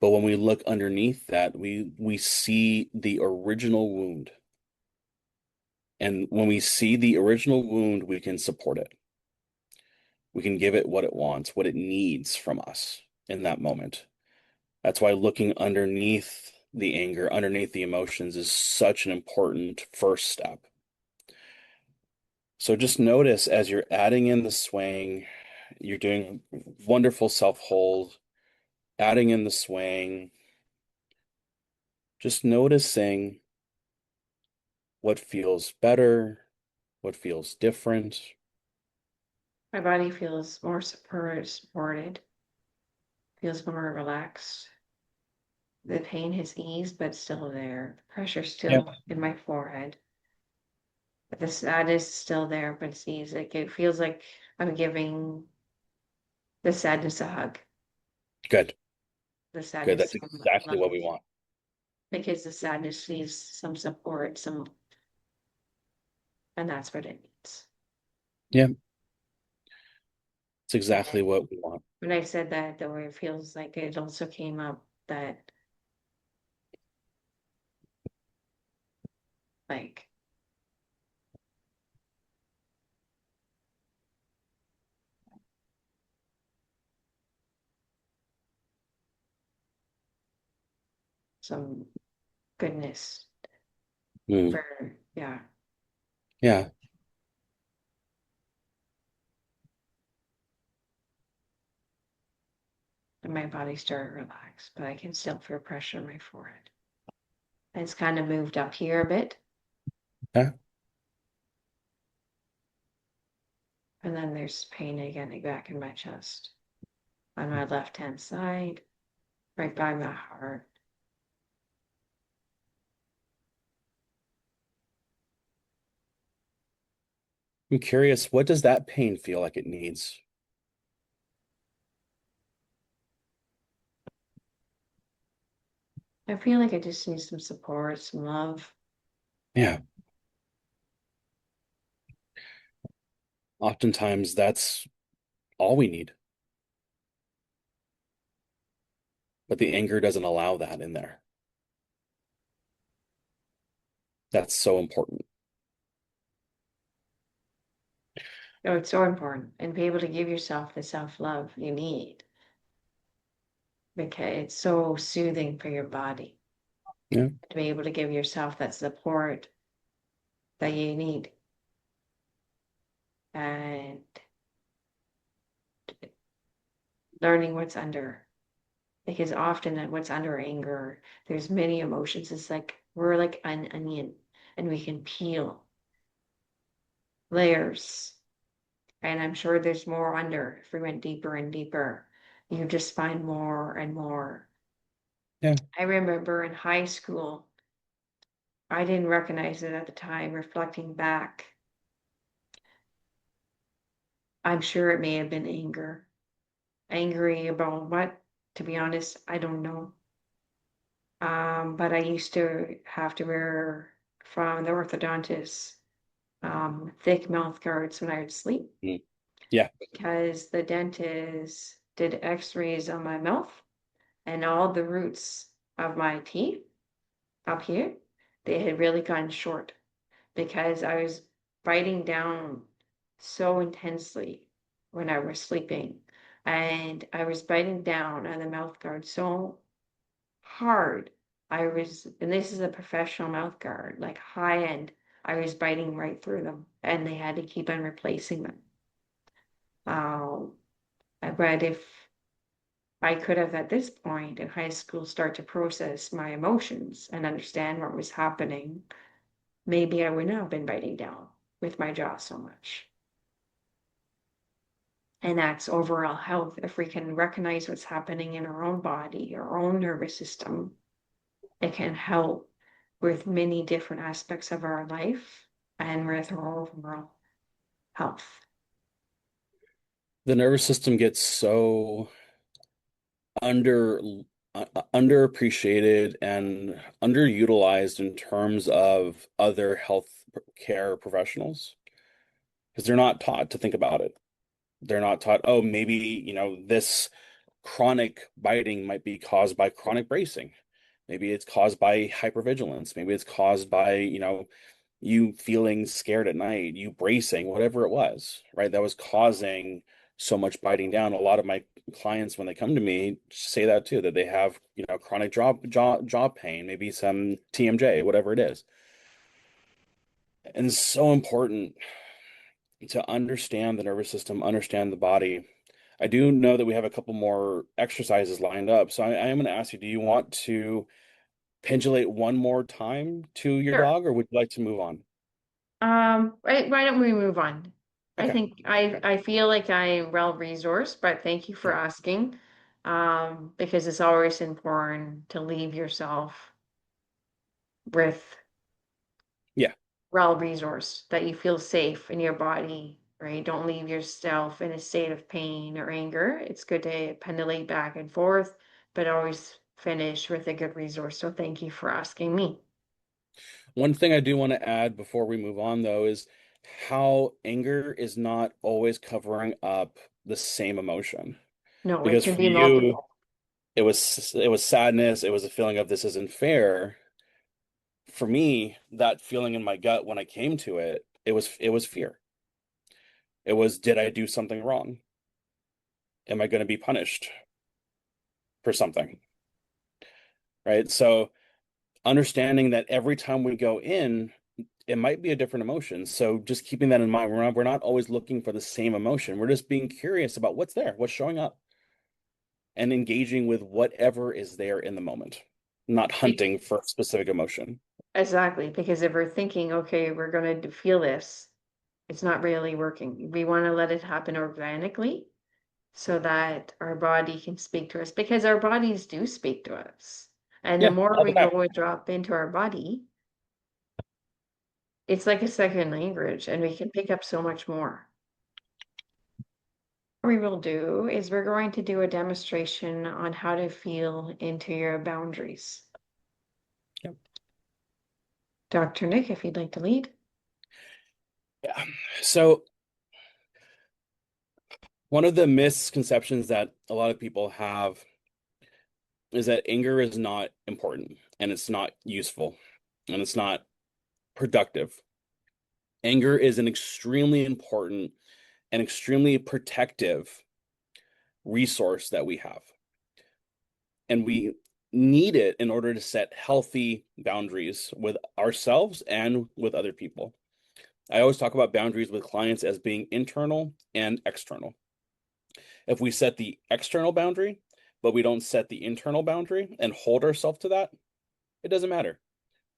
But when we look underneath that, we see the original wound. And when we see the original wound, we can support it. We can give it what it wants, what it needs from us in that moment. That's why looking underneath the anger, underneath the emotions is such an important first step. So just notice as you're adding in the swaying, you're doing wonderful self-hold, adding in the swaying, just noticing what feels better, what feels different. My body feels more supported, feels more relaxed. The pain has eased, but still there. The pressure's Yep. still in my forehead. But the sadness is still there, but it's easy. Like it feels like I'm giving the sadness a hug. Good. The Good. sadness That's some exactly what love. we want. Because the sadness needs some support, and that's what it needs. Yeah, it's And exactly what we want. when I said that, though, it feels like it also came up that like some goodness Mm. for, yeah. Yeah. And my body started to relax, but I can still feel pressure on my forehead. And it's kind of moved up here a bit. Yeah. And then there's pain again back in my chest on my left hand side, right by my heart. I'm curious, what does that pain feel like it needs? I feel like I just need some support, some love. Yeah. Oftentimes that's all we need, but the anger doesn't allow that in there. That's so important. Oh, it's so important. And be able to give yourself the self-love you need because it's so soothing for your body Yeah. to be able to give yourself that support that you need. And learning what's under. Because often what's under anger, there's many emotions. It's like we're like an onion and we can peel layers. And I'm sure there's more under. If we went deeper and deeper, you just find more and more. Yeah. I remember in high school, I didn't recognize it at the time, reflecting back. I'm sure it may have been anger. Angry about what? To be honest, I don't know. But I used to have to wear from the orthodontist thick mouth guards when I would sleep Mm. Yeah. because the dentist did x-rays on my mouth and all the roots of my teeth up here, they had really gone short because I was biting down so intensely when I was sleeping. And I was biting down on the mouth guard so hard. And this is a professional mouth guard, like high end, I was biting right through them, and they had to keep on replacing them. Um, but if I could have at this point in high school start to process my emotions and understand what was happening, maybe I wouldn't have been biting down with my jaw so much. And that's overall health. If we can recognize what's happening in our own body, our own nervous system, it can help with many different aspects of our life and with our overall health. The nervous system gets so under underappreciated and underutilized in terms of other health care professionals because they're not taught to think about it. They're not taught, oh, maybe, this chronic biting might be caused by chronic bracing. Maybe it's caused by hypervigilance. Maybe it's caused by, you feeling scared at night, you bracing, whatever it was, right? That was causing so much biting down. A lot of my clients, when they come to me, say that too, that they have, chronic jaw pain, maybe some TMJ, whatever it is. And it's so important to understand the nervous system, understand the body. I do know that we have a couple more exercises lined up. So I am going to ask you, do you want to pendulate one more time to your Sure. dog, or would you like to move on? Why don't we move on? I Okay. think I feel like I'm well resourced, but thank you for Yeah. asking. Because it's always important to leave yourself with Yeah. well resourced, that you feel safe in your body, right? Don't leave yourself in a state of pain or anger. It's good to pendulate back and forth, but always finish with a good resource. So thank you for asking me. One thing I do want to add before we move on, though, is how anger is not always covering up the same emotion. No, it Because can for be you, multiple. it was sadness, it was a feeling of this isn't fair. For me, that feeling in my gut when I came to it, it was fear. It was, did I do something wrong? Am I going to be punished for something? Right? So understanding that every time we go in, it might be a different emotion. So just keeping that in mind, we're not always looking for the same emotion. We're just being curious about what's there, what's showing up, and engaging with whatever is there in the moment, not Be- hunting for a specific emotion. Exactly, because if we're thinking, okay, we're going to feel this, it's not really working. We want to let it happen organically so that our body can speak to us, because our bodies do speak to us. And the Yeah, more all the we go time. and drop into our body, it's like a second language, and we can pick up so much more. What we will do is we're going to do a demonstration on how to feel into your boundaries. Yeah. Dr. Nick, if you'd like to lead. Yeah. So one of the misconceptions that a lot of people have is that anger is not important and it's not useful and it's not productive. Anger is an extremely important and extremely protective resource that we have. And we need it in order to set healthy boundaries with ourselves and with other people. I always talk about boundaries with clients as being internal and external. If we set the external boundary, but we don't set the internal boundary and hold ourselves to that, it doesn't matter.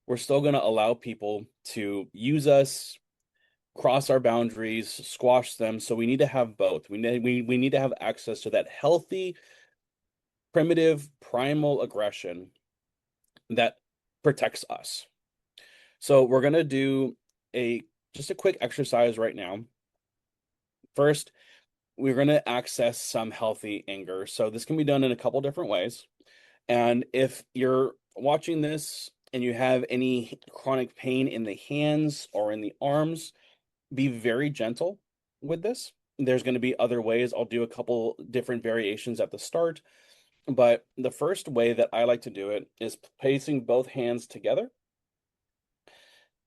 We're still going to allow people to use us, cross our boundaries, squash them. So we need to have both. We need to have access to that healthy, primitive, primal aggression that protects us. So we're going to do a just a quick exercise right now. First, we're going to access some healthy anger. So this can be done in a couple different ways. And if you're watching this and you have any chronic pain in the hands or in the arms, be very gentle with this. There's going to be other ways. I'll do a couple different variations at the start. But the first way that I like to do it is placing both hands together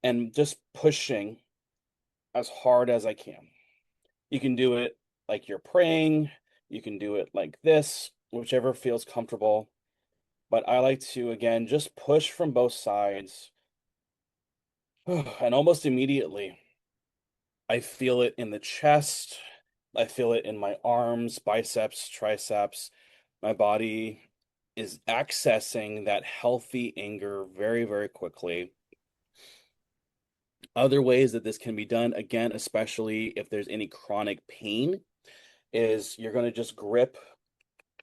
and just pushing as hard as I can. You can do it like you're praying, you can do it like this, whichever feels comfortable. But I like to, again, just push from both sides, And almost immediately, I feel it in the chest. I feel it in my arms, biceps, triceps. My body is accessing that healthy anger very, very quickly. Other ways that this can be done, again, especially if there's any chronic pain, is you're going to just grip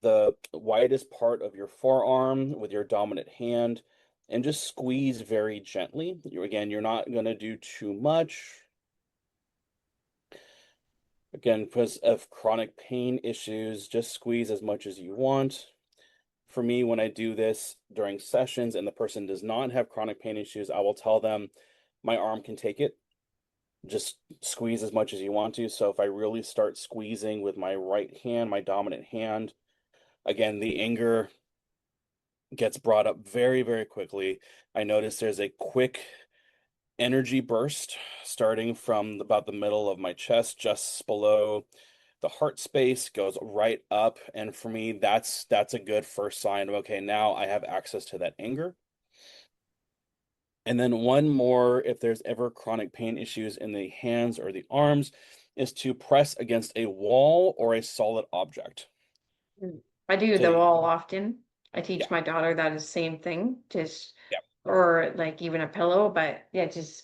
the widest part of your forearm with your dominant hand and just squeeze very gently. Again, you're not going to do too much. Again, because of chronic pain issues, just squeeze as much as you want. For me, when I do this during sessions and the person does not have chronic pain issues, I will tell them my arm can take it. Just squeeze as much as you want to. So if I really start squeezing with my right hand, my dominant hand, again, the anger gets brought up very, very quickly. I notice there's a quick energy burst starting from about the middle of my chest, just below the heart space, goes right up. And for me, that's a good first sign of, okay, now I have access to that anger. And then one more, if there's ever chronic pain issues in the hands or the arms, is to press against a wall or a solid object. Mm. I do the To, wall often. I yeah, teach my daughter that is the same thing, just yeah, or like even a pillow, but yeah, just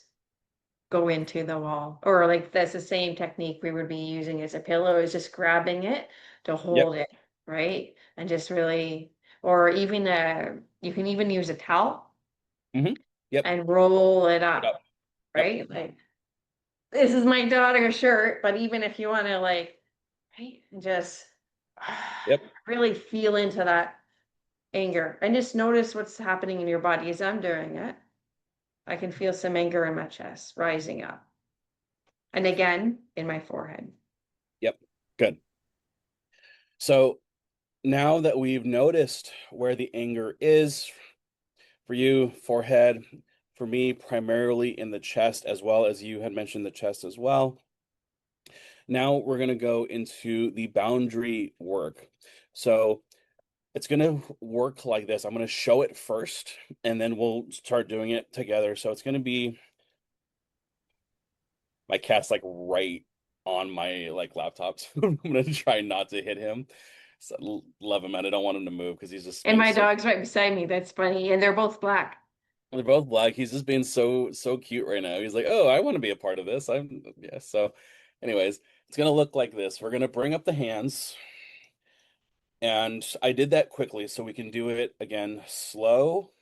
go into the wall. Or like that's the same technique we would be using as a pillow, is just grabbing it to yep, hold it, right? And just really, or even you can even use a towel hmm yep, and roll it right up, up, yep, right? Like this is my daughter's shirt, but even if you want to like, right, just yep, really feel into that anger and just notice what's happening in your body as I'm doing it. I can feel some anger in my chest rising up. And again, in my forehead. yep, good. So now that we've noticed where the anger is, for you, forehead, for me, primarily in the chest, as well as you had mentioned the chest as well. Now we're going to go into the boundary work. So it's going to work like this. I'm going to show it first, and then we'll start doing it together. So it's going to be my cat's like right on my like laptop. So I'm going to try not to hit him. So love him, and I don't want him to move because he's just And being my so. dog's right beside me. That's funny. And they're both black. They're both black. He's just being so cute right now. He's like, "Oh, I want to be a part of this." I'm yeah. So, anyways, it's gonna look like this. We're gonna bring up the hands, and I did that quickly so we can do it again slow.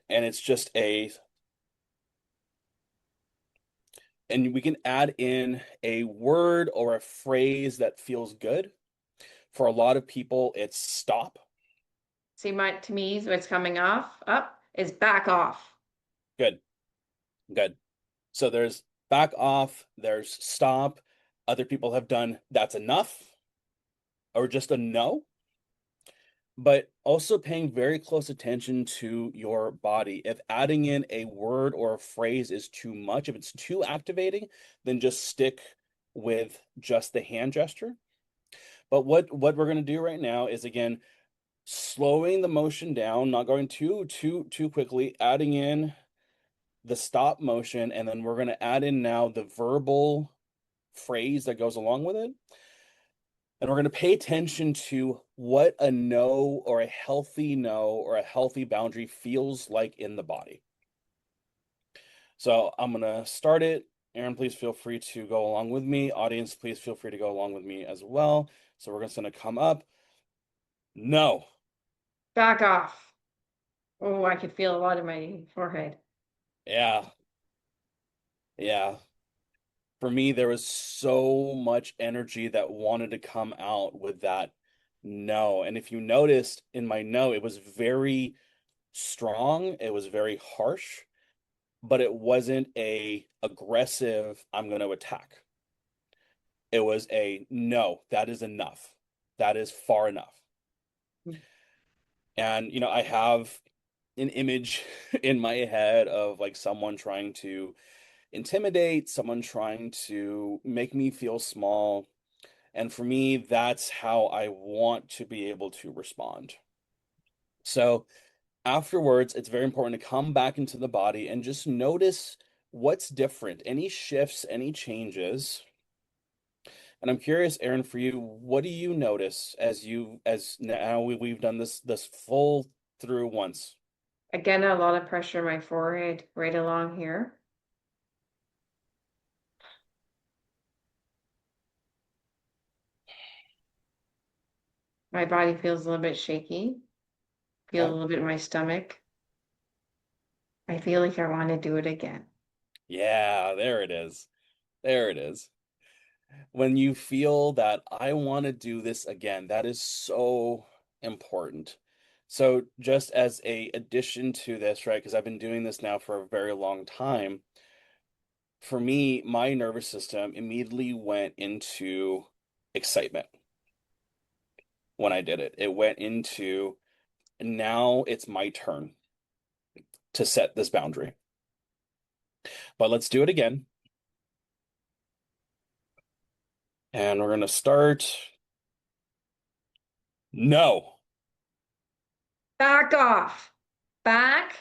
And it's just and we can add in a word or a phrase that feels good. For a lot of people, it's stop. See, to me, what's coming up is back off. Good, good. So there's back off, there's stop. Other people have done that's enough or just a no. But also paying very close attention to your body. If adding in a word or a phrase is too much, if it's too activating, then just stick with just the hand gesture. But what we're going to do right now is again slowing the motion down, not going too quickly, adding in the stop motion, and then we're going to add in now the verbal phrase that goes along with it. And we're going to pay attention to what a no or a healthy no or a healthy boundary feels like in the body. So I'm going to start it. Aaron, please feel free to go along with me. Audience, please feel free to go along with me as well. So we're just going to come up. No. Back off. Oh, I could feel a lot in my forehead. Yeah. Yeah. For me, there was so much energy that wanted to come out with that no. And if you noticed in my no, it was very strong. It was very harsh, but it wasn't a aggressive, I'm going to attack. It was a no, that is enough. That is far enough. And, I have an image in my head of like someone trying to intimidate, someone trying to make me feel small. And for me, that's how I want to be able to respond. So Afterwards, it's very important to come back into the body and just notice what's different, any shifts, any changes. And I'm curious, Aaron, for you, what do you notice as now we've done this full through once? Again, a lot of pressure on my forehead right along here. My body feels a little bit shaky, feel a Okay. little bit in my stomach. I feel like I want to do it again. Yeah, there it is. There it is. When you feel that I want to do this again, that is so important. So just as a addition to this, right? Because I've been doing this now for a very long time. For me, my nervous system immediately went into excitement when I did it. It went into now it's my turn to set this boundary. But let's do it again. And we're going to start. No. Back off. Back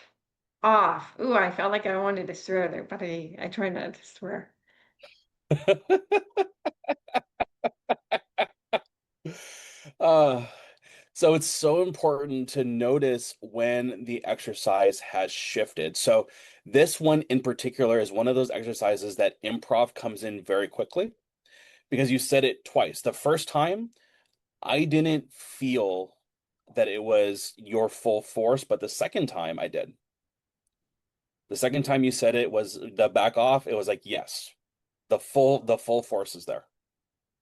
off. Ooh, I felt like I wanted to swear there, but I try not to swear. Uh, so it's so important to notice when the exercise has shifted. So this one in particular is one of those exercises that improv comes in very quickly because you said it twice. The first time, I didn't feel that it was your full force, but the second time I did. The second time you said it was the back off, it was like, yes, the full force is there.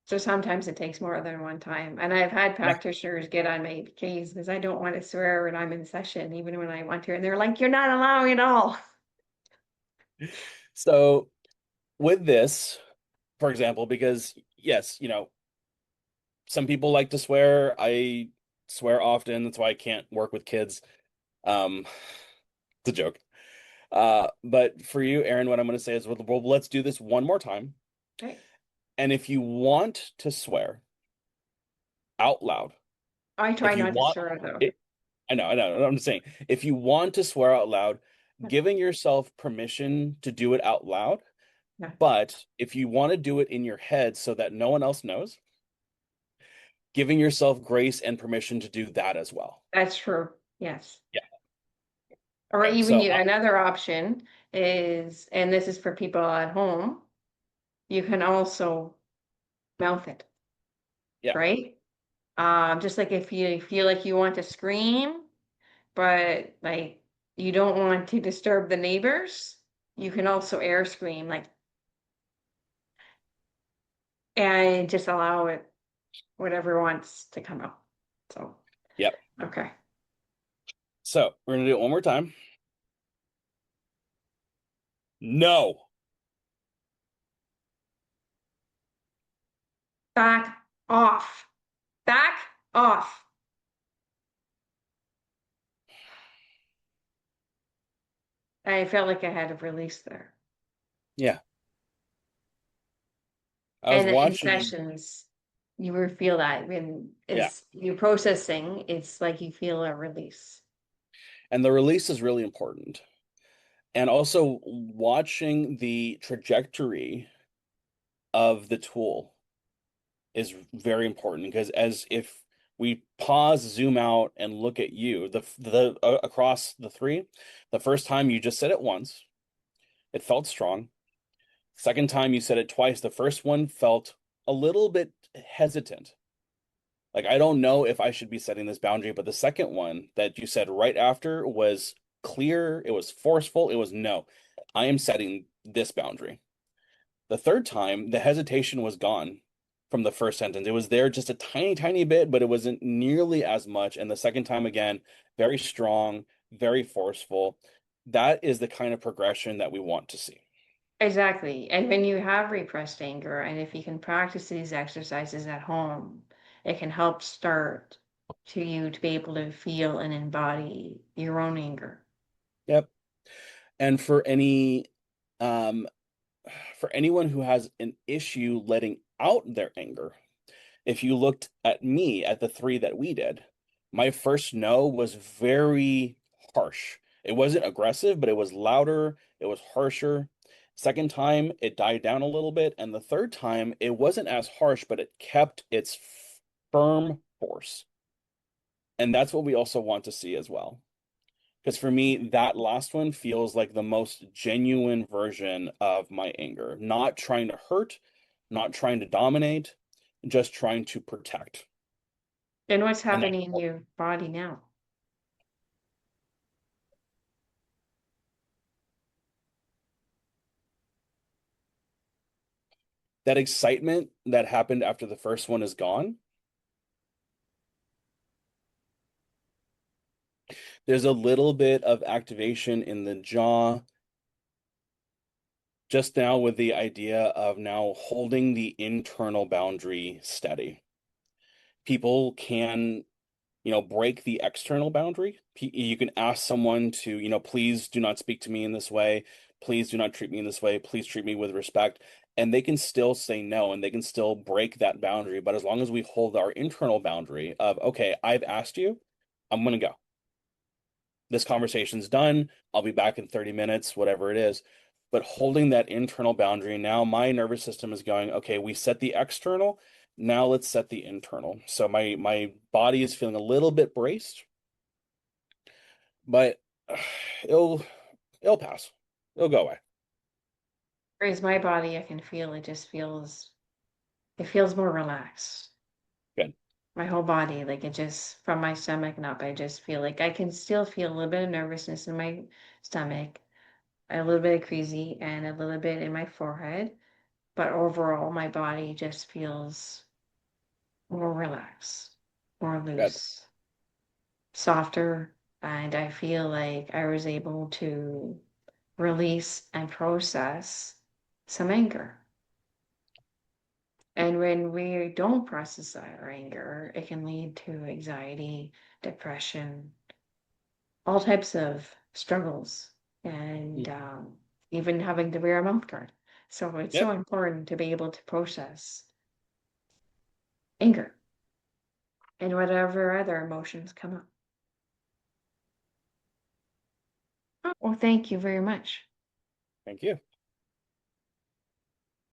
So sometimes it takes more than one time. And I've had Yeah. practitioners get on my case because I don't want to swear when I'm in session, even when I want to. And they're like, you're not allowing it all. So with this, for example, because yes, some people like to swear. I swear often. That's why I can't work with kids. Um, it's a joke. But for you, Aaron, what I'm going to say is, well, let's do this one more time. Right. And if you want to swear out loud, I if try you not to want swear though. it, I know, I'm just saying, if you want to swear out loud, Yeah. giving yourself permission to do it out loud. Yeah. But if you want to do it in your head so that no one else knows, giving yourself grace and permission to do that as well. That's true. Yes. Yeah. Or Right. even So, you, another option is, and this is for people at home, you can also mouth it, yeah. right? Just like if you feel like you want to scream, but like you don't want to disturb the neighbors, you can also air scream, like, and just allow it, whatever wants to come out. So, Yep. okay. So we're gonna do it one more time. No. Back off. Back off. I felt like I had a release there. Yeah. I was And in watching. sessions, you will feel that when Yeah. it's you're processing, it's like you feel a release. And the release is really important. And also watching the trajectory of the tool is very important because as if we pause, zoom out, and look at you, the across the three, the first time you just said it once, it felt strong. Second time you said it twice, the first one felt a little bit hesitant. Like, I don't know if I should be setting this boundary, but the second one that you said right after was clear, it was forceful, it was no, I am setting this boundary. The third time, the hesitation was gone from the first sentence. It was there just a tiny, tiny bit, but it wasn't nearly as much. And the second time, again, very strong, very forceful. That is the kind of progression that we want to see. Exactly. And when you have repressed anger, and if you can practice these exercises at home, it can help start to you to be able to feel and embody your own anger. Yep. And um, for anyone who has an issue letting out their anger, if you looked at me at the three that we did, my first no was very harsh. It wasn't aggressive, but it was louder, it was harsher. Second time, it died down a little bit, and the third time, it wasn't as harsh, but it kept its firm force. And that's what we also want to see as well. Because for me, that last one feels like the most genuine version of my anger. Not trying to hurt, not trying to dominate, just trying to protect. And what's And happening in your body now? that excitement that happened after the first one is gone. There's a little bit of activation in the jaw just now with the idea of now holding the internal boundary steady. People can, break the external boundary. You can ask someone to, please do not speak to me in this way. Please do not treat me in this way. Please treat me with respect. And they can still say no and they can still break that boundary. But as long as we hold our internal boundary of, okay, I've asked you, I'm going to go. This conversation's done. I'll be back in 30 minutes, whatever it is. But holding that internal boundary, now my nervous system is going, okay, we set the external. Now let's set the internal. So my body is feeling a little bit braced, but it'll it'll pass. It'll go away. Whereas my body, I can feel it just it feels more relaxed. Good. My whole body, like it just from my stomach and up, I just feel like I can still feel a little bit of nervousness in my stomach, a little bit of queasy, and a little bit in my forehead. But overall, my body just feels more relaxed, more Good. loose, softer, and I feel like I was able to release and process some anger. And when we don't process our anger, it can lead to anxiety, depression, all types of struggles, and even having to wear a mouth guard. So it's so Yep. important to be able to process anger and whatever other emotions come up. Oh, well, thank you very much. Thank you.